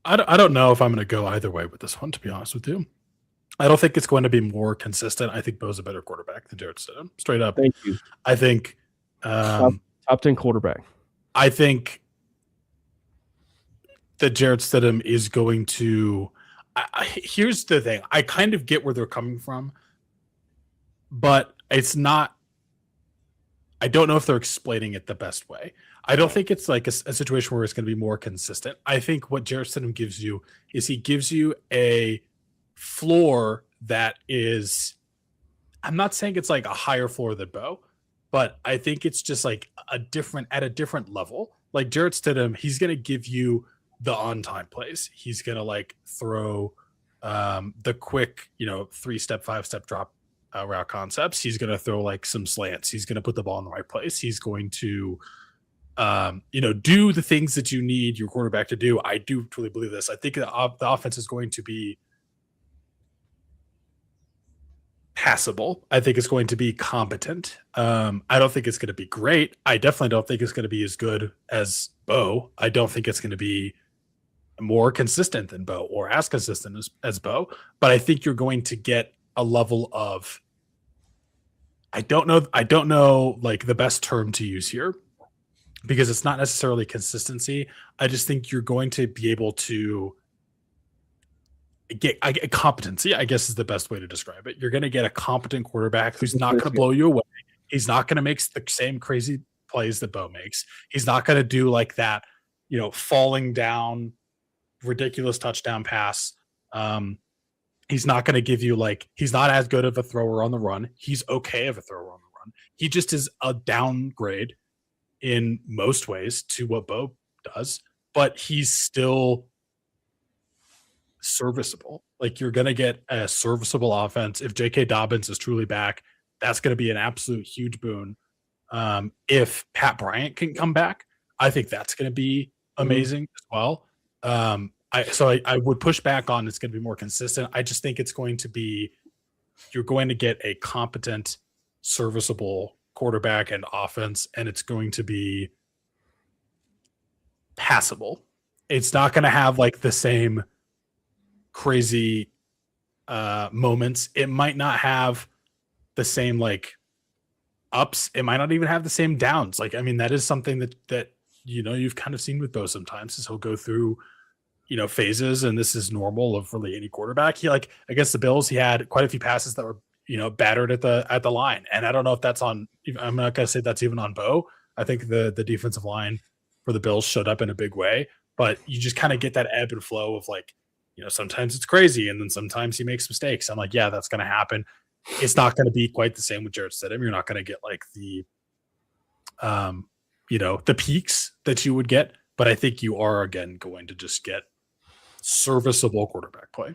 C: I don't know if I'm going to go either way with this one, to be honest with you. I don't think it's going to be more consistent. I think Bo's a better quarterback than Jarrett Stidham. Straight up.
B: Thank you.
C: I think
B: top 10 quarterback.
C: I think that Jarrett Stidham is going to here's the thing. I kind of get where they're coming from, but it's not. I don't know if they're explaining it the best way. I don't think it's like a situation where it's going to be more consistent. I think what Jarrett Stidham gives you is he gives you a floor that is, I'm not saying it's like a higher floor than Bo, but I think it's just like at a different level. Like Jarrett Stidham, he's going to give you the on-time plays. He's going to throw the quick, 3-step, 5-step drop route concepts. He's going to throw like some slants. He's going to put the ball in the right place. He's going to, do the things that you need your quarterback to do. I do truly believe this. I think the offense is going to be passable. I think it's going to be competent. I don't think it's going to be great. I definitely don't think it's going to be as good as Bo. I don't think it's going to be more consistent than Bo or as consistent as Bo. But I think you're going to get a level of, I don't know like the best term to use here, because it's not necessarily consistency. I just think you're going to be able to get a competency, I guess is the best way to describe it. You're going to get a competent quarterback who's not going to blow you away. He's not going to make the same crazy plays that Bo makes. He's not going to do like that, falling down, ridiculous touchdown pass. He's not going to give you he's not as good of a thrower on the run. He's okay of a thrower on the run. He just is a downgrade in most ways to what Bo does, but he's still serviceable. Like, you're going to get a serviceable offense. If J.K. Dobbins is truly back, that's going to be an absolute huge boon. If Pat Bryant can come back, I think that's going to be amazing as well. I would push back on it's going to be more consistent. I just think it's going to be, you're going to get a competent, serviceable quarterback and offense, and it's going to be passable. It's not going to have like the same crazy moments. It might not have the same like ups. It might not even have the same downs. That is something that you've kind of seen with Bo sometimes, is he'll go through phases, and this is normal of really any quarterback. He against the Bills, he had quite a few passes that were battered at the line, and I don't know if that's on. I'm not gonna say that's even on Bo. I think the defensive line for the Bills showed up in a big way, but you just kind of get that ebb and flow of sometimes it's crazy, and then sometimes he makes mistakes. I'm like, yeah, that's gonna happen. It's not gonna be quite the same with Jarrett Stidham. You're not gonna get the the peaks that you would get, but I think you are again going to just get serviceable quarterback play.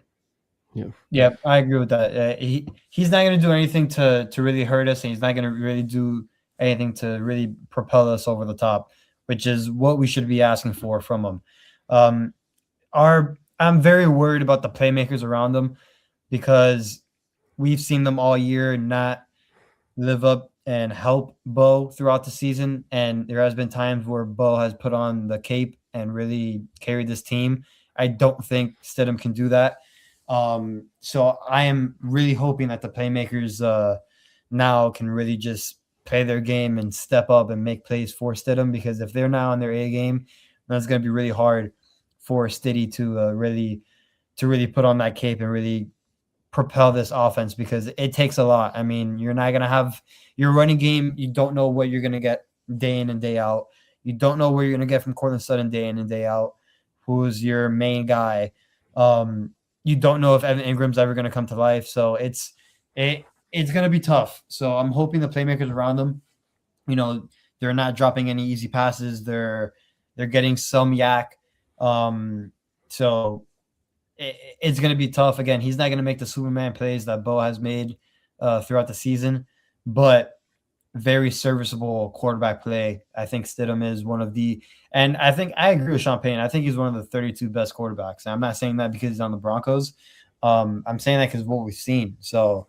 D: Yeah, I agree with that. He's not going to do anything to really hurt us, and he's not going to really do anything to really propel us over the top, which is what we should be asking for from him. I'm very worried about the playmakers around him, because we've seen them all year not live up and help Bo throughout the season, and there has been times where Bo has put on the cape and really carried this team. I don't think Stidham can do that. So I am really hoping that the playmakers now can really just play their game and step up and make plays for Stidham, because if they're not on their A game, then it's going to be really hard for Stiddy to really put on that cape and really propel this offense, because it takes a lot. You're not going to have your running game. You don't know what you're going to get day in and day out. You don't know where you're going to get from Courtland Sutton day in and day out, who's your main guy. You don't know if Evan Ingram's ever going to come to life. So it's going to be tough. So I'm hoping the playmakers around them, they're not dropping any easy passes. They're getting some yak. So it's going to be tough. Again, he's not going to make the Superman plays that Bo has made throughout the season, but very serviceable quarterback play. I think Stidham is one of the, and I think I agree with Sean Payton. I think he's one of the 32 best quarterbacks. And I'm not saying that because he's on the Broncos. I'm saying that because of what we've seen. So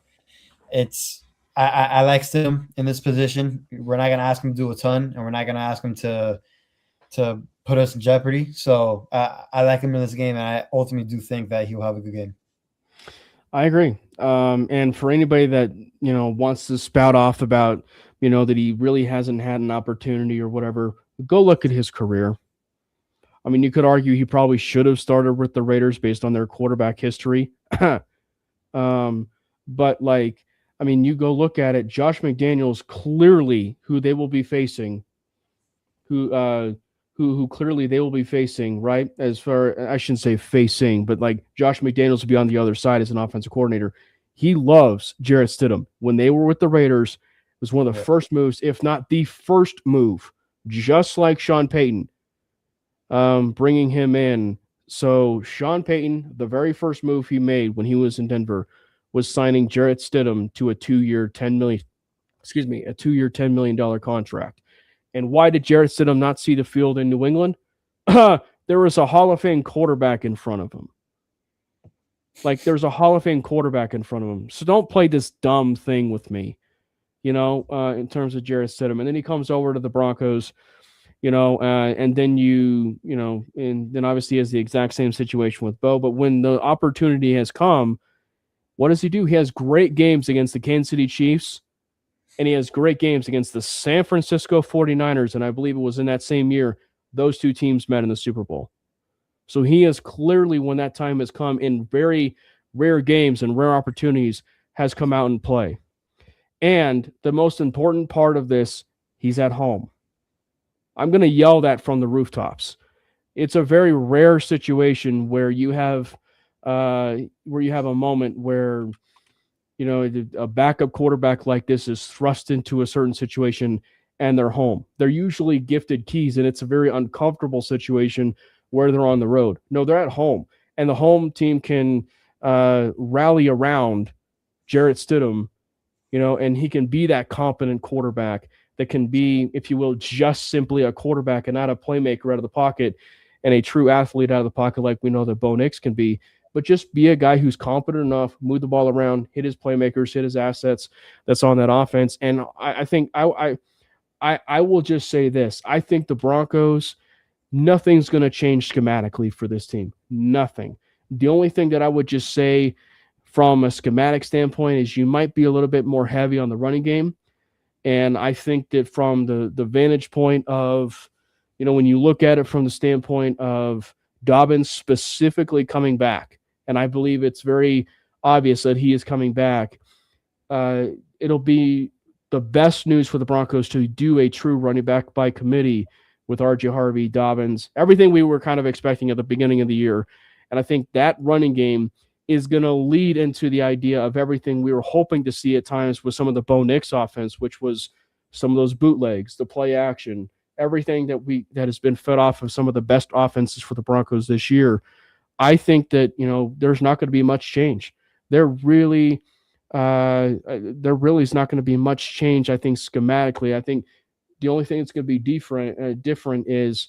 D: I like Stidham in this position. We're not going to ask him to do a ton, and we're not going to ask him to put us in jeopardy. So I like him in this game, and I ultimately do think that he'll have a good game.
B: I agree. And for anybody that, wants to spout off about, that he really hasn't had an opportunity or whatever, go look at his career. You could argue he probably should have started with the Raiders based on their quarterback history. But you go look at it, Josh McDaniels clearly who they will be facing, who clearly they will be facing, right? As far, I shouldn't say facing, but Josh McDaniels will be on the other side as an offensive coordinator. He loves Jarrett Stidham. When they were with the Raiders, it was one of the first moves, if not the first move, just like Sean Payton, bringing him in So Sean Payton, the very first move he made when he was in Denver was signing Jarrett Stidham to a 2-year, $10 million contract. And why did Jarrett Stidham not see the field in New England? There was a Hall of Fame quarterback in front of him. Like, there's a Hall of Fame quarterback in front of him. So don't play this dumb thing with me, in terms of Jarrett Stidham. And then he comes over to the Broncos, and then and then obviously he has the exact same situation with Bo. But when the opportunity has come, what does he do? He has great games against the Kansas City Chiefs, and he has great games against the San Francisco 49ers. And I believe it was in that same year those two teams met in the Super Bowl. So he has clearly, when that time has come, in very rare games and rare opportunities, has come out and play. And the most important part of this, he's at home. I'm going to yell that from the rooftops. It's a very rare situation where you have a moment where a backup quarterback like this is thrust into a certain situation and they're home. They're usually gifted keys, and it's a very uncomfortable situation where they're on the road. No, they're at home, and the home team can rally around Jarrett Stidham, and he can be that competent quarterback that can be, if you will, just simply a quarterback and not a playmaker out of the pocket and a true athlete out of the pocket like we know that Bo Nix can be, but just be a guy who's competent enough, move the ball around, hit his playmakers, hit his assets that's on that offense. And I think I will just say this. I think the Broncos, nothing's going to change schematically for this team. Nothing. The only thing that I would just say from a schematic standpoint is you might be a little bit more heavy on the running game. And I think that from the vantage point of, when you look at it from the standpoint of Dobbins specifically coming back, and I believe it's very obvious that he is coming back, it'll be the best news for the Broncos to do a true running back by committee with R.J. Harvey, Dobbins, everything we were kind of expecting at the beginning of the year. And I think that running game is going to lead into the idea of everything we were hoping to see at times with some of the Bo Nix offense, which was some of those bootlegs, the play action, everything that has been fed off of some of the best offenses for the Broncos this year. I think that, there's not going to be much change. There really is not going to be much change, I think, schematically. I think the only thing that's going to be different is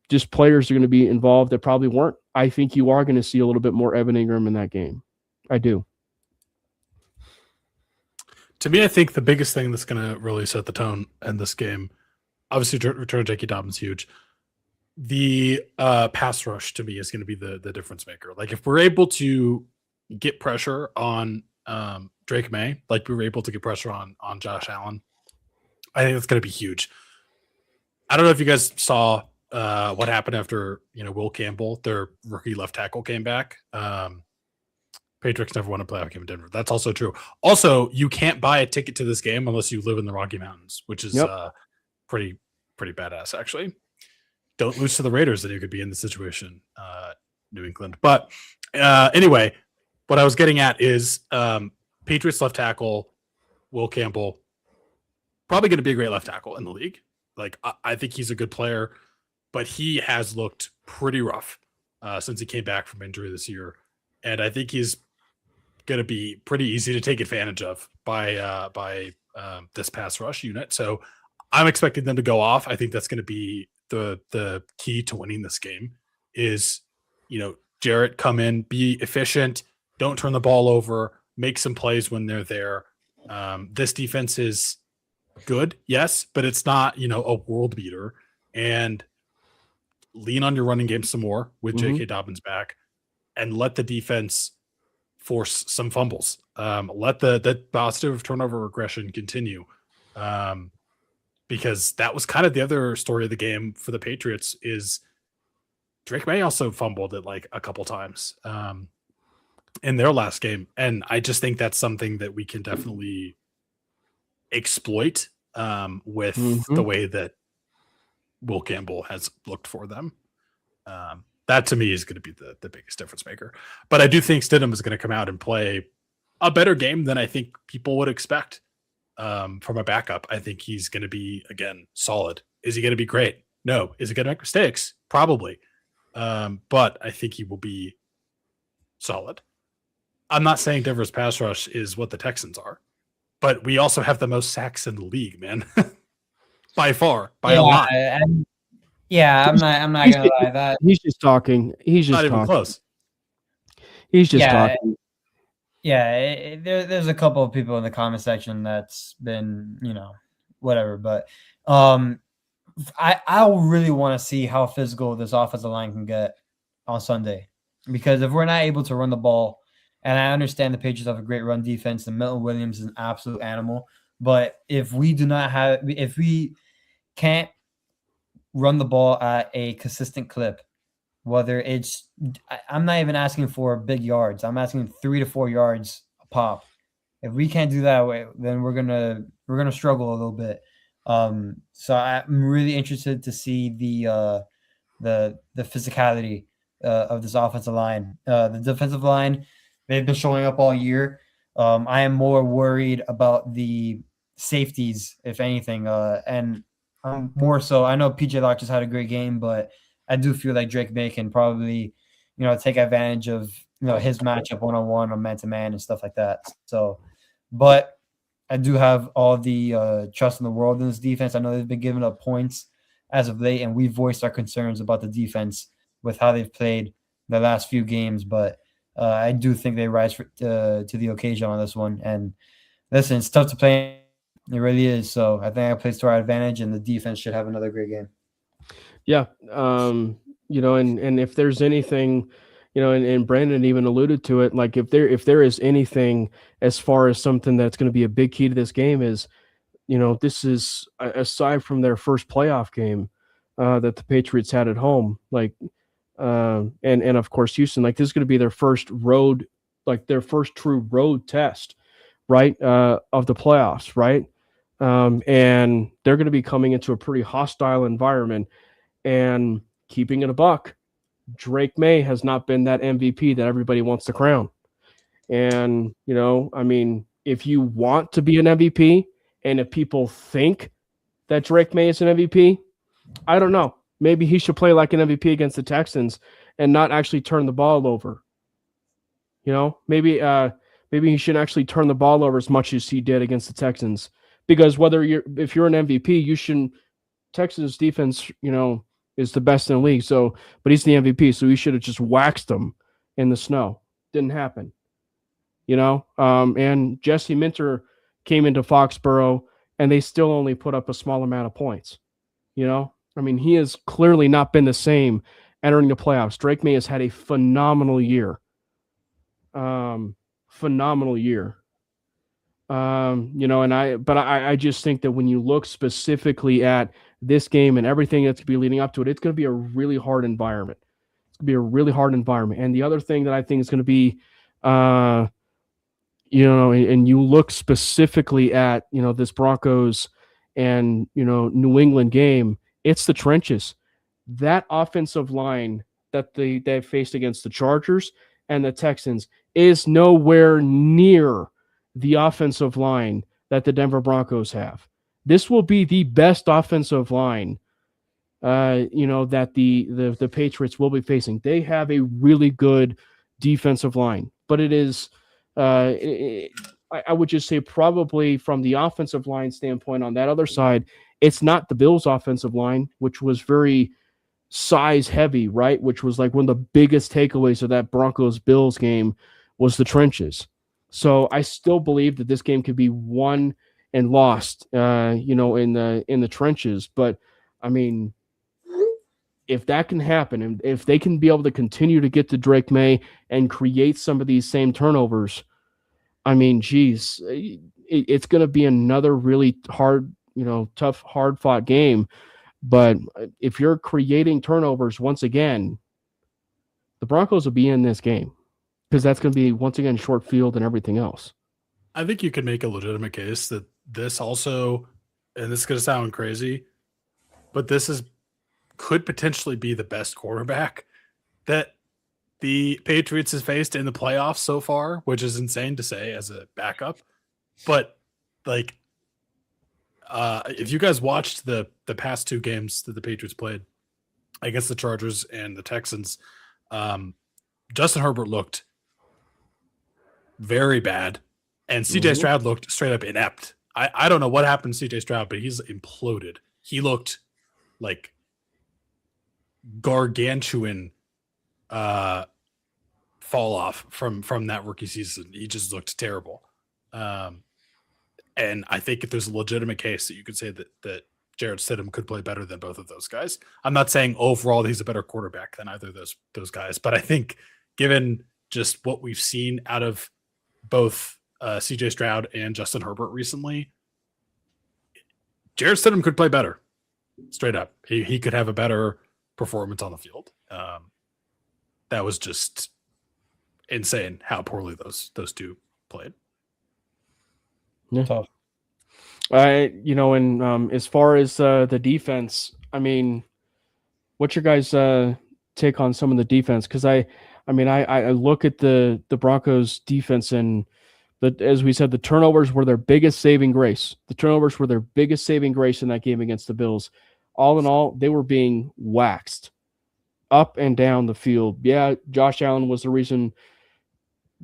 B: just players are going to be involved that probably weren't. I think you are going to see a little bit more Evan Ingram in that game. I do.
C: To me, I think the biggest thing that's going to really set the tone in this game, obviously return of J.K. Dobbins, huge. The pass rush to me is going to be the difference maker. Like, if we're able to get pressure on Drake May, like we were able to get pressure on Josh Allen, I think it's going to be huge. I don't know if you guys saw what happened after Will Campbell, their rookie left tackle, came back. Patriots never won a playoff game in Denver. That's also true. Also, you can't buy a ticket to this game unless you live in the Rocky Mountains, which is pretty badass, actually. Don't lose to the Raiders, that you could be in the situation, New England. But anyway, what I was getting at is Patriots left tackle Will Campbell, probably going to be a great left tackle in the league. Like, I think he's a good player, but he has looked pretty rough since he came back from injury this year. And I think he's going to be pretty easy to take advantage of by this pass rush unit. So I'm expecting them to go off. I think that's going to be the key to winning this game is, Jarrett, come in, be efficient, don't turn the ball over, make some plays when they're there. This defense is good, yes, but it's not, a world beater. And lean on your running game some more with J.K. Dobbins back, and let the defense force some fumbles. Let the positive turnover regression continue. Because that was kind of the other story of the game for the Patriots is Drake May also fumbled it like a couple times in their last game. And I just think that's something that we can definitely exploit with the way that Will Campbell has looked for them. That to me is going to be the biggest difference maker. But I do think Stidham is going to come out and play a better game than I think people would expect from a backup. I think he's going to be, again, solid. Is he going to be great? No. Is he going to make mistakes? Probably. but I think he will be solid. I'm not saying Denver's pass rush is what the Texans are, but we also have the most sacks in the league, man. By far, by a lot.
D: I'm not
B: He's
D: gonna
B: just,
D: lie. That
B: he's just talking. He's just
C: Not even
B: talking.
C: close.
B: He's just
D: Yeah,
B: talking.
D: there's a couple of people in the comment section that's been, whatever. But I really want to see how physical this offensive line can get on Sunday, because if we're not able to run the ball, and I understand the Patriots have a great run defense, and Milton Williams is an absolute animal, but if we can't run the ball at a consistent clip, whether I'm not even asking for big yards. I'm asking 3 to 4 yards a pop. If we can't do that, then we're gonna struggle a little bit. So I'm really interested to see the physicality of this offensive line. The defensive line, they've been showing up all year. I am more worried about the safeties, if anything, and more so. I know PJ Locke just had a great game, but I do feel like Drake May can probably, take advantage of his matchup one-on-one or man-to-man and stuff like that. So, but I do have all the trust in the world in this defense. I know they've been giving up points as of late, and we voiced our concerns about the defense with how they've played the last few games. But I do think they rise to the occasion on this one. And listen, it's tough to play. It really is. So I think I plays to our advantage, and the defense should have another great game.
B: Yeah. And if there's anything, and Brandon even alluded to it, like if there is anything as far as something that's going to be a big key to this game is, this is aside from their first playoff game that the Patriots had at home, like, and of course Houston, like this is going to be their first true road test, right, of the playoffs, right, and they're going to be coming into a pretty hostile environment. And keeping it a buck, Drake May has not been that MVP that everybody wants to crown. And, if you want to be an MVP and if people think that Drake May is an MVP, I don't know. Maybe he should play like an MVP against the Texans and not actually turn the ball over. Maybe he shouldn't actually turn the ball over as much as he did against the Texans. Because if you're an MVP, you shouldn't. Texas defense, is the best in the league. So, but he's the MVP, so he should have just waxed them in the snow. Didn't happen. And Jesse Minter came into Foxborough, and they still only put up a small amount of points. He has clearly not been the same entering the playoffs. Drake May has had a phenomenal year. Phenomenal year. I just think that when you look specifically at this game and everything that's going to be leading up to it, it's going to be a really hard environment. It's going to be a really hard environment. And the other thing that I think is going to be, and you look specifically at, this Broncos and, New England game, it's the trenches. That offensive line that they faced against the Chargers and the Texans is nowhere near the offensive line that the Denver Broncos have. This will be the best offensive line, that the Patriots will be facing. They have a really good defensive line, but it is, I would just say probably from the offensive line standpoint on that other side, it's not the Bills' offensive line, which was very size heavy, right? Which was like one of the biggest takeaways of that Broncos-Bills game was the trenches. So I still believe that this game could be won and lost, in the trenches. But if that can happen, and if they can be able to continue to get to Drake May and create some of these same turnovers, it's going to be another really hard, tough, hard-fought game. But if you're creating turnovers once again, the Broncos will be in this game because that's going to be, once again, short field and everything else.
C: I think you could make a legitimate case that this also, and this is going to sound crazy, but could potentially be the best quarterback that the Patriots has faced in the playoffs so far, which is insane to say as a backup. But if you guys watched the past two games that the Patriots played, against the Chargers and the Texans, Justin Herbert looked very bad, and CJ Stroud looked straight up inept. I don't know what happened to CJ Stroud, but he's imploded. He looked like gargantuan fall off from that rookie season. He just looked terrible. And I think if there's a legitimate case that you could say that Jarrett Stidham could play better than both of those guys. I'm not saying overall he's a better quarterback than either of those guys, but I think given just what we've seen out of both CJ Stroud and Justin Herbert recently, Jarrett Stidham could play better. Straight up. He could have a better performance on the field. That was just insane how poorly those two played.
D: Yeah. Tough.
B: And as far as the defense, I mean, what's your guys' take on some of the defense? Because I look at the Broncos defense, and as we said, the turnovers were their biggest saving grace. The turnovers were their biggest saving grace in that game against the Bills. All in all, they were being waxed up and down the field. Yeah, Josh Allen was the reason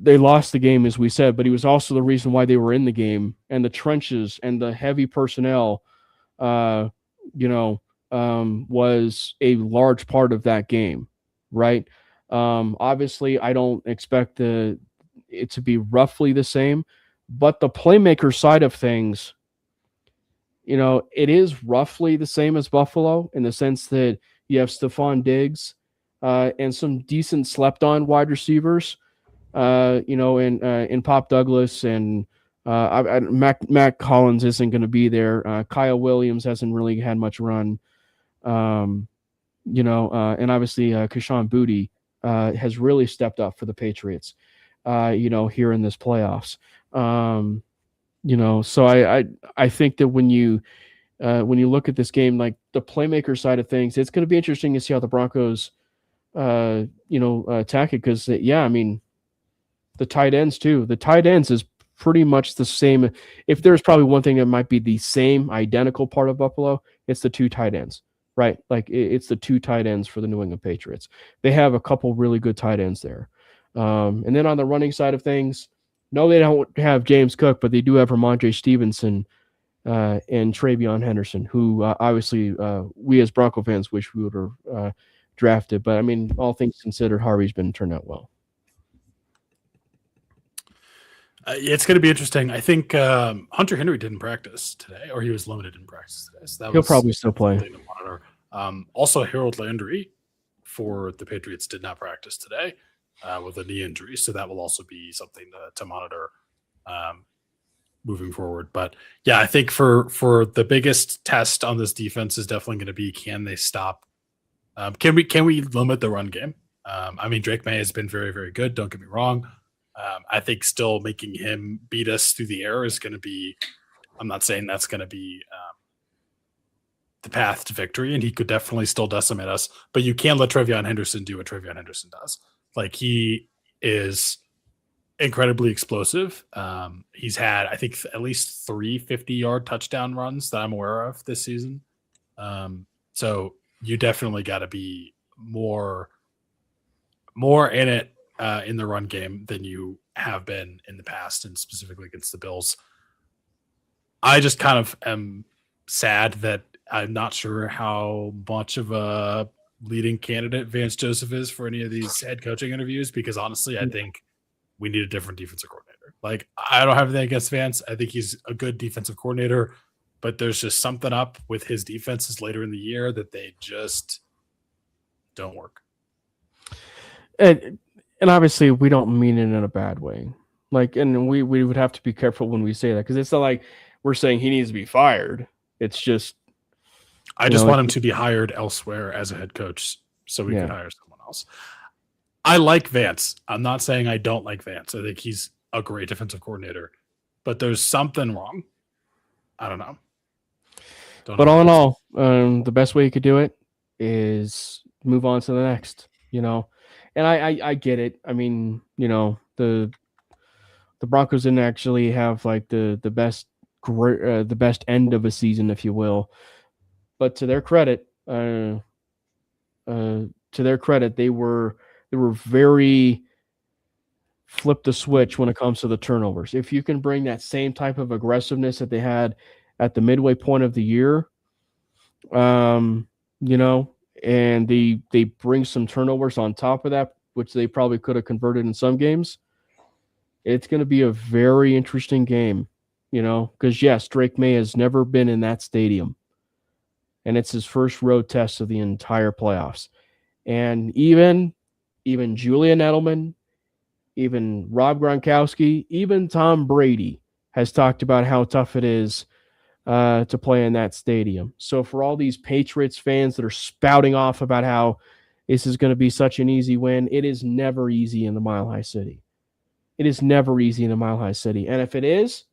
B: they lost the game, as we said, but he was also the reason why they were in the game. And the trenches and the heavy personnel, was a large part of that game, right? Obviously, I don't expect it to be roughly the same, but the playmaker side of things, it is roughly the same as Buffalo in the sense that you have Stephon Diggs and some decent slept-on wide receivers. In Pop Douglas and Matt Collins isn't going to be there. Kyle Williams hasn't really had much run. And obviously Kashawn Boutte has really stepped up for the Patriots, here in this playoffs. So I think that when you look at this game, like the playmaker side of things, it's going to be interesting to see how the Broncos, attack it. Because the tight ends too. The tight ends is pretty much the same. If there's probably one thing that might be the same identical part of Buffalo, it's the two tight ends, right? Like it's the two tight ends for the New England Patriots. They have a couple really good tight ends there. And then on the running side of things, no, they don't have James Cook, but they do have Ramondre Stevenson and Travion Henderson, who obviously we as Bronco fans wish we would have drafted. But all things considered, Harvey's been turned out well.
C: It's going to be interesting. I think Hunter Henry didn't practice today, or he was limited in practice today. So
B: he'll probably still play.
C: Also, Harold Landry for the Patriots did not practice today with a knee injury, so that will also be something to monitor moving forward. But yeah, I think for the biggest test on this defense is definitely going to be, can they stop? Can we limit the run game? Drake May has been very, very good. Don't get me wrong. I think still making him beat us through the air is going to be, I'm not saying that's going to be the path to victory, and he could definitely still decimate us, but you can't let Travion Henderson do what Travion Henderson does. Like, he is incredibly explosive. He's had, I think, at least 3 50-yard touchdown runs that I'm aware of this season. So you definitely got to be more in it in the run game than you have been in the past, and specifically against the Bills. I just kind of am sad that I'm not sure how much of a leading candidate Vance Joseph is for any of these head coaching interviews, because honestly, I think we need a different defensive coordinator. Like, I don't have anything against Vance. I think he's a good defensive coordinator, but there's just something up with his defenses later in the year that they just don't work.
B: And obviously, we don't mean it in a bad way. Like, and we would have to be careful when we say that, because it's not like we're saying he needs to be fired. It's just,
C: I just want him to be hired elsewhere as a head coach so we can hire someone else. I like Vance. I'm not saying I don't like Vance. I think he's a great defensive coordinator, but there's something wrong. I don't know.
B: But all in all, the best way you could do it is move on to the next, And I get it. The Broncos didn't actually have like the best end of a season, if you will. But to their credit, to their credit, they were very flip the switch when it comes to the turnovers. If you can bring that same type of aggressiveness that they had at the midway point of the year, you know, and they bring some turnovers on top of that, which they probably could have converted in some games, it's going to be a very interesting game, you know, because yes, Drake May has never been in that stadium, and it's his first road test of the entire playoffs. And even Julian Edelman, even Rob Gronkowski, even Tom Brady has talked about how tough it is to play in that stadium. So for all these Patriots fans that are spouting off about how this is going to be such an easy win, it is never easy in the Mile High City. It is never easy in the Mile High City. And if it is,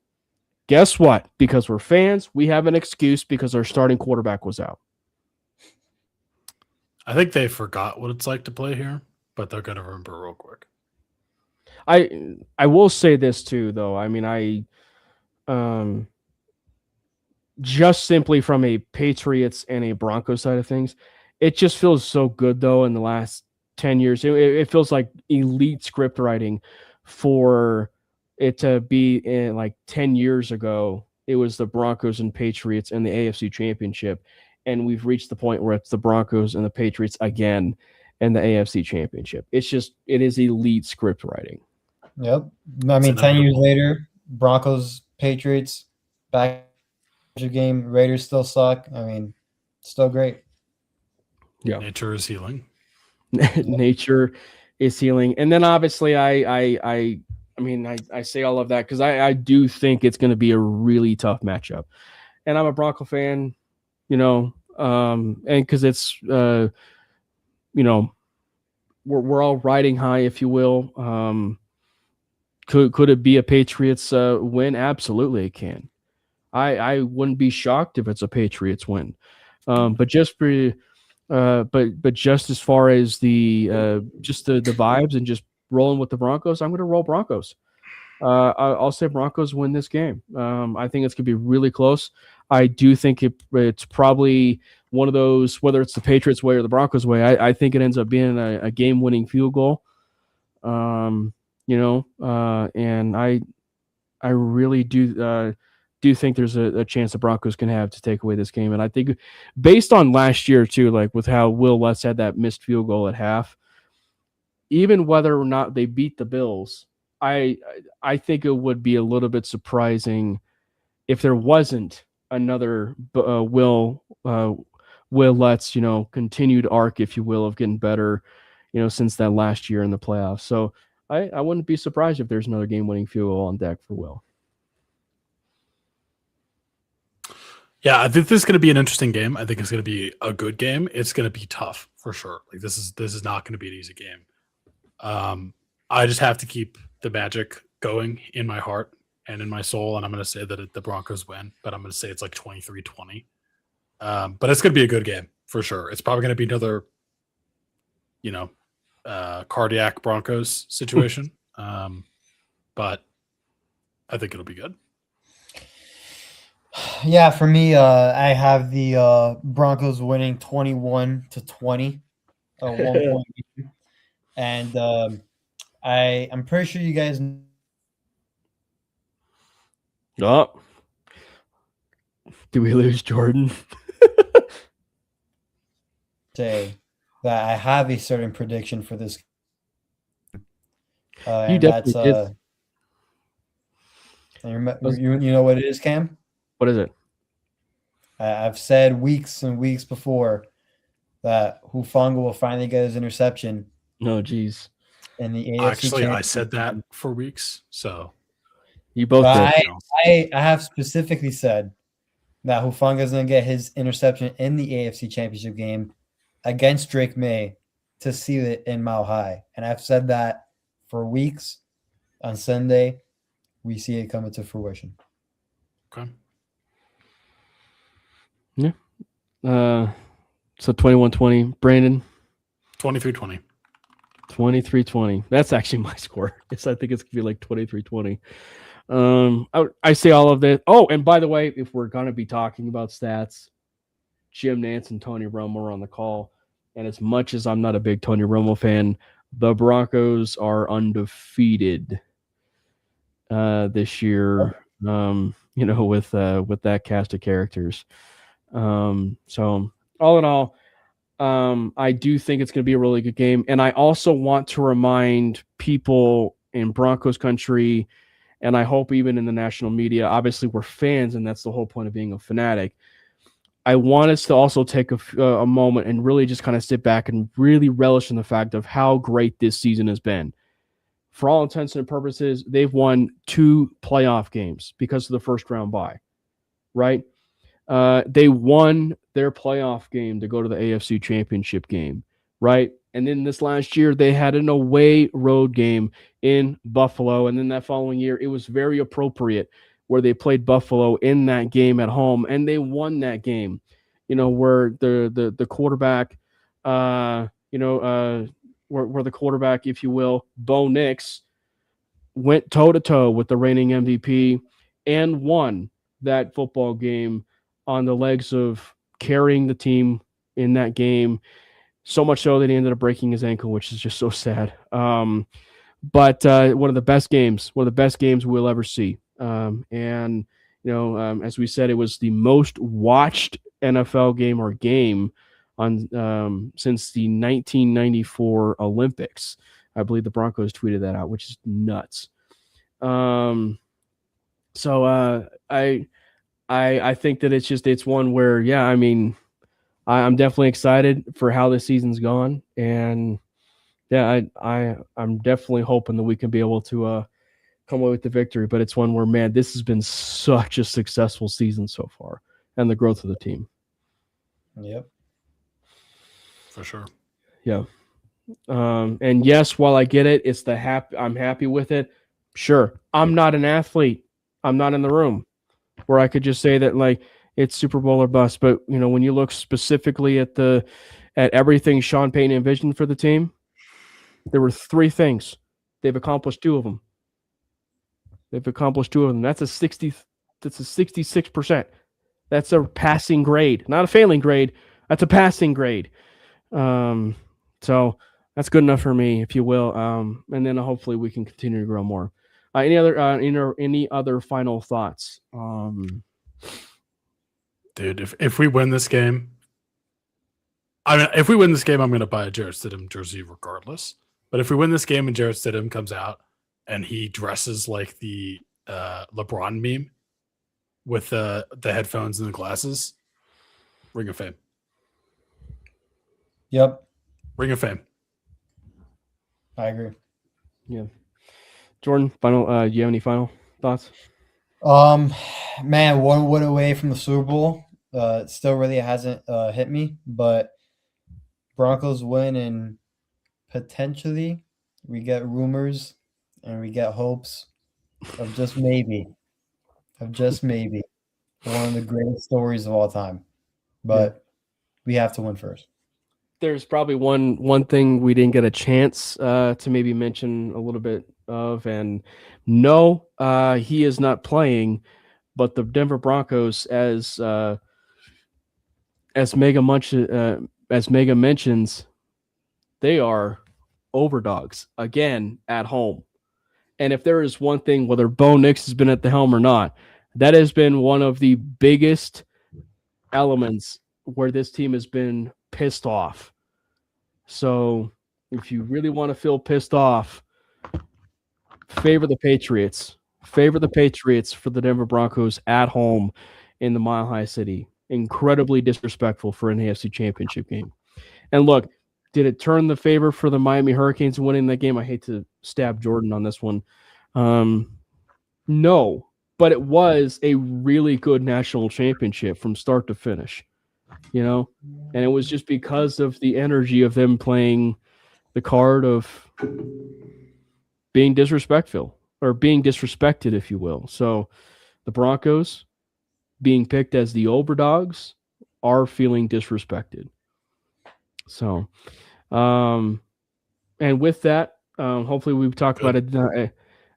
B: guess what? Because we're fans, we have an excuse because our starting quarterback was out.
C: I think they forgot what it's like to play here, but they're going to remember real quick.
B: I will say this too, though. I mean, just simply from a Patriots and a Broncos side of things, it just feels so good, though, in the last 10 years. It feels like elite script writing for it to be in like 10 years ago. It was the Broncos and Patriots in the AFC Championship, and we've reached the point where it's the Broncos and the Patriots again in the AFC Championship. It is elite script writing.
D: Yep. I mean, 10 years later, Broncos, Patriots, back game, Raiders still suck. I mean, still great.
B: Yeah.
C: Nature is healing.
B: Nature is healing. And then obviously I say all of that because I do think it's going to be a really tough matchup. And I'm a Bronco fan, you know, and because it's, you know, we're all riding high, if you will. Could it be a Patriots win? Absolutely, it can. I wouldn't be shocked if it's a Patriots win. But just as far as the just the vibes and just rolling with the Broncos, I'm going to roll Broncos. I'll say Broncos win this game. I think it's going to be really close. I do think it's probably one of those, whether it's the Patriots way or the Broncos way, I think it ends up being a game-winning field goal. You know, and I really do think there's a chance the Broncos can have to take away this game. And I think based on last year too, like with how Will Lutz had that missed field goal at half, even whether or not they beat the Bills, I think it would be a little bit surprising if there wasn't another Will Lutz, you know, continued arc, if you will, of getting better, you know, since that last year in the playoffs. So I wouldn't be surprised if there's another game-winning field goal on deck for Will.
C: Yeah, I think this is going to be an interesting game. I think it's going to be a good game. It's going to be tough for sure. Like this is not going to be an easy game. I just have to keep the magic going in my heart and in my soul, and I'm going to say that the Broncos win, but I'm going to say it's like 23-20. But it's going to be a good game for sure. It's probably going to be another, you know, cardiac Broncos situation. But I think it'll be good.
D: Yeah, for me, I have the Broncos winning 21-20, 1 point game. And I'm pretty sure you guys
B: Oh, do we lose Jordan?
D: say that I have a certain prediction for this.
B: You
D: And
B: definitely
D: that's you know what it is, Cam?
B: What is it?
D: I've said weeks and weeks before that Hufanga will finally get his interception
B: No, geez.
D: in the AFC
C: Actually, I
D: Championship.
C: said that for weeks. So
B: You both
D: But
B: did.
D: I have specifically said that Hufanga is going to get his interception in the AFC Championship game against Drake May to seal it in Mile High. And I've said that for weeks. On Sunday, we see it coming to fruition.
C: okay.
B: So 21-20. Brandon?
C: 23-20.
B: 23-20. That's actually my score. Yes, I think it's going to be like 23-20. I say all of that. Oh, and by the way, if we're going to be talking about stats, Jim Nance and Tony Romo are on the call. And as much as I'm not a big Tony Romo fan, the Broncos are undefeated this year. With that cast of characters. So all in all, I do think it's going to be a really good game. And I also want to remind people in Broncos country, and I hope even in the national media, obviously we're fans, and that's the whole point of being a fanatic. I want us to also take a moment and really just kind of sit back and really relish in the fact of how great this season has been. For all intents and purposes, they've won 2 playoff games because of the first round bye, right? They won their playoff game to go to the AFC Championship game, right? And then this last year, they had an away road game in Buffalo. And then that following year, it was very appropriate where they played Buffalo in that game at home, and they won that game, where the quarterback, where the quarterback, if you will, Bo Nix, went toe-to-toe with the reigning MVP and won that football game on the legs of carrying the team in that game, so much so that he ended up breaking his ankle, which is just so sad. But one of the best games we'll ever see. As we said, it was the most watched NFL game on since the 1994 Olympics. I believe the Broncos tweeted that out, which is nuts. I think that it's one where, I'm definitely excited for how this season's gone, and I'm definitely hoping that we can be able to come away with the victory. But it's one where, man, this has been such a successful season so far, and the growth of the team.
D: Yep,
C: for sure.
B: Yeah. And yes, while I get it, it's I'm happy with it. Sure, I'm not an athlete. I'm not in the room where I could just say that like it's Super Bowl or bust. But when you look specifically at everything Sean Payton envisioned for the team, there were 3 things. They've accomplished 2 of them. That's a 66%. That's a passing grade, not a failing grade. That's a passing grade. So that's good enough for me, if you will. And then hopefully we can continue to grow more. Any other final thoughts?
C: Dude, if we win this game, I'm going to buy a Jarrett Stidham jersey regardless. But if we win this game and Jarrett Stidham comes out and he dresses like the LeBron meme with the headphones and the glasses, Ring of Fame.
D: Yep,
C: Ring of Fame.
D: I agree.
B: Yeah. Jordan, final. Do you have any final thoughts?
D: Man, 1 win away from the Super Bowl. It still really hasn't hit me, but Broncos win, and potentially we get rumors and we get hopes of just maybe one of the greatest stories of all time. But we have to win first.
B: There's probably one thing we didn't get a chance to maybe mention a little bit of, and no, he is not playing, but the Denver Broncos, as Mega mentions, they are overdogs again at home. And if there is one thing, whether Bo Nix has been at the helm or not, that has been one of the biggest elements where this team has been pissed off. So if you really want to feel pissed off, favor the Patriots. Favor the Patriots for the Denver Broncos at home in the Mile High City. Incredibly disrespectful for an AFC Championship game. And look, did it turn the favor for the Miami Hurricanes winning that game? I hate to stab Jordan on this one. No, but it was a really good national championship from start to finish, and it was just because of the energy of them playing the card of being disrespectful or being disrespected, if you will. So the Broncos being picked as the overdogs are feeling disrespected. So, and with that, hopefully we talk about it.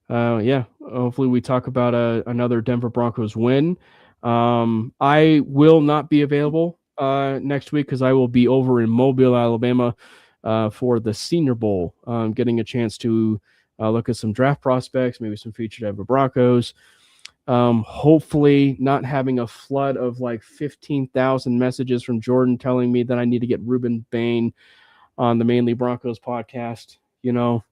B: Hopefully we talk about another Denver Broncos win. I will not be available next week because I will be over in Mobile, Alabama for the Senior Bowl, getting a chance to look at some draft prospects, maybe some featured Denver Broncos. Hopefully not having a flood of like 15,000 messages from Jordan telling me that I need to get Ruben Bain on the Mainly Broncos podcast, so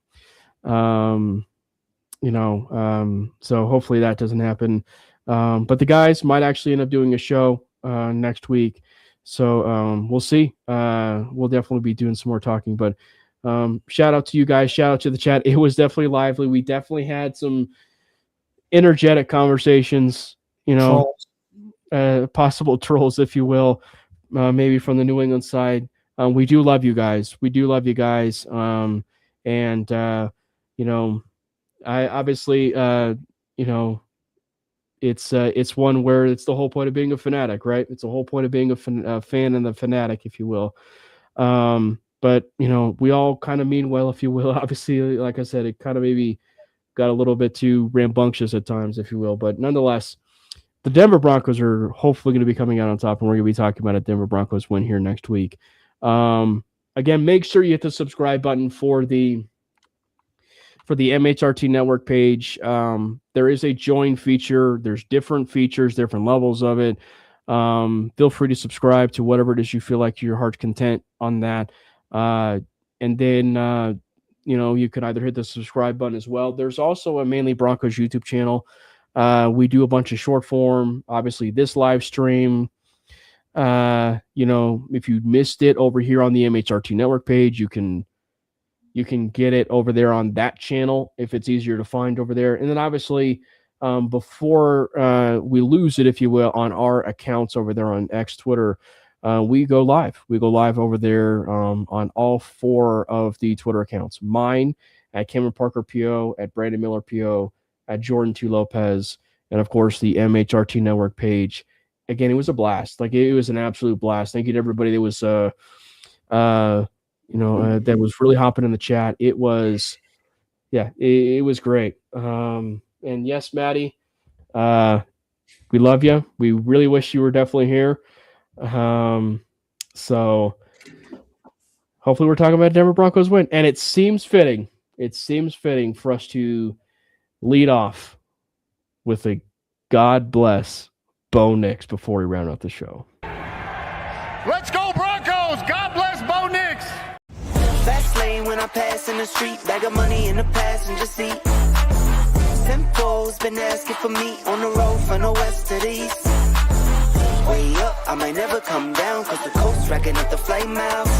B: hopefully that doesn't happen. But the guys might actually end up doing a show next week. So we'll see. We'll definitely be doing some more talking, but shout out to you guys. Shout out to the chat. It was definitely lively. We definitely had some energetic conversations, possible trolls, if you will, maybe from the New England side. We do love you guys. I obviously, it's one where it's the whole point of being a fanatic, right? It's the whole point of being a fan and the fanatic, if you will. But we all kind of mean well, if you will. Obviously, like I said, it kind of maybe got a little bit too rambunctious at times, if you will. But nonetheless, the Denver Broncos are hopefully going to be coming out on top, and we're going to be talking about a Denver Broncos win here next week. Again, make sure you hit the subscribe button for the MHRT Network page. There is a join feature. There's different features, different levels of it. Feel free to subscribe to whatever it is you feel like your heart's content on that. And then, you could either hit the subscribe button as well. There's also a Mainly Broncos YouTube channel. We do a bunch of short form, obviously this live stream. If you missed it over here on the MHRT Network page, you can get it over there on that channel if it's easier to find over there. And then obviously, before we lose it, if you will, on our accounts over there on X, Twitter, we go live. We go live over there on all 4 of the Twitter accounts. Mine at Cameron Parker PO, at Brandon Miller PO, at Jordan T. Lopez, and of course the MHRT Network page. Again, it was a blast. Like, it was an absolute blast. Thank you to everybody that was that was really hopping in the chat. It was, it was great. And yes, Maddie, we love you. We really wish you were definitely here. So hopefully we're talking about Denver Broncos win. And it seems fitting for us to lead off with a God bless Bo Nix before we round out the show.
E: Let's go Broncos! God bless Bo Nix!
F: Fast lane when I pass in the street, bag of money in the passenger seat. Tempo's been asking for me on the road from the west to the east. Way up, I might never come down, cause the coast racking up the flight miles.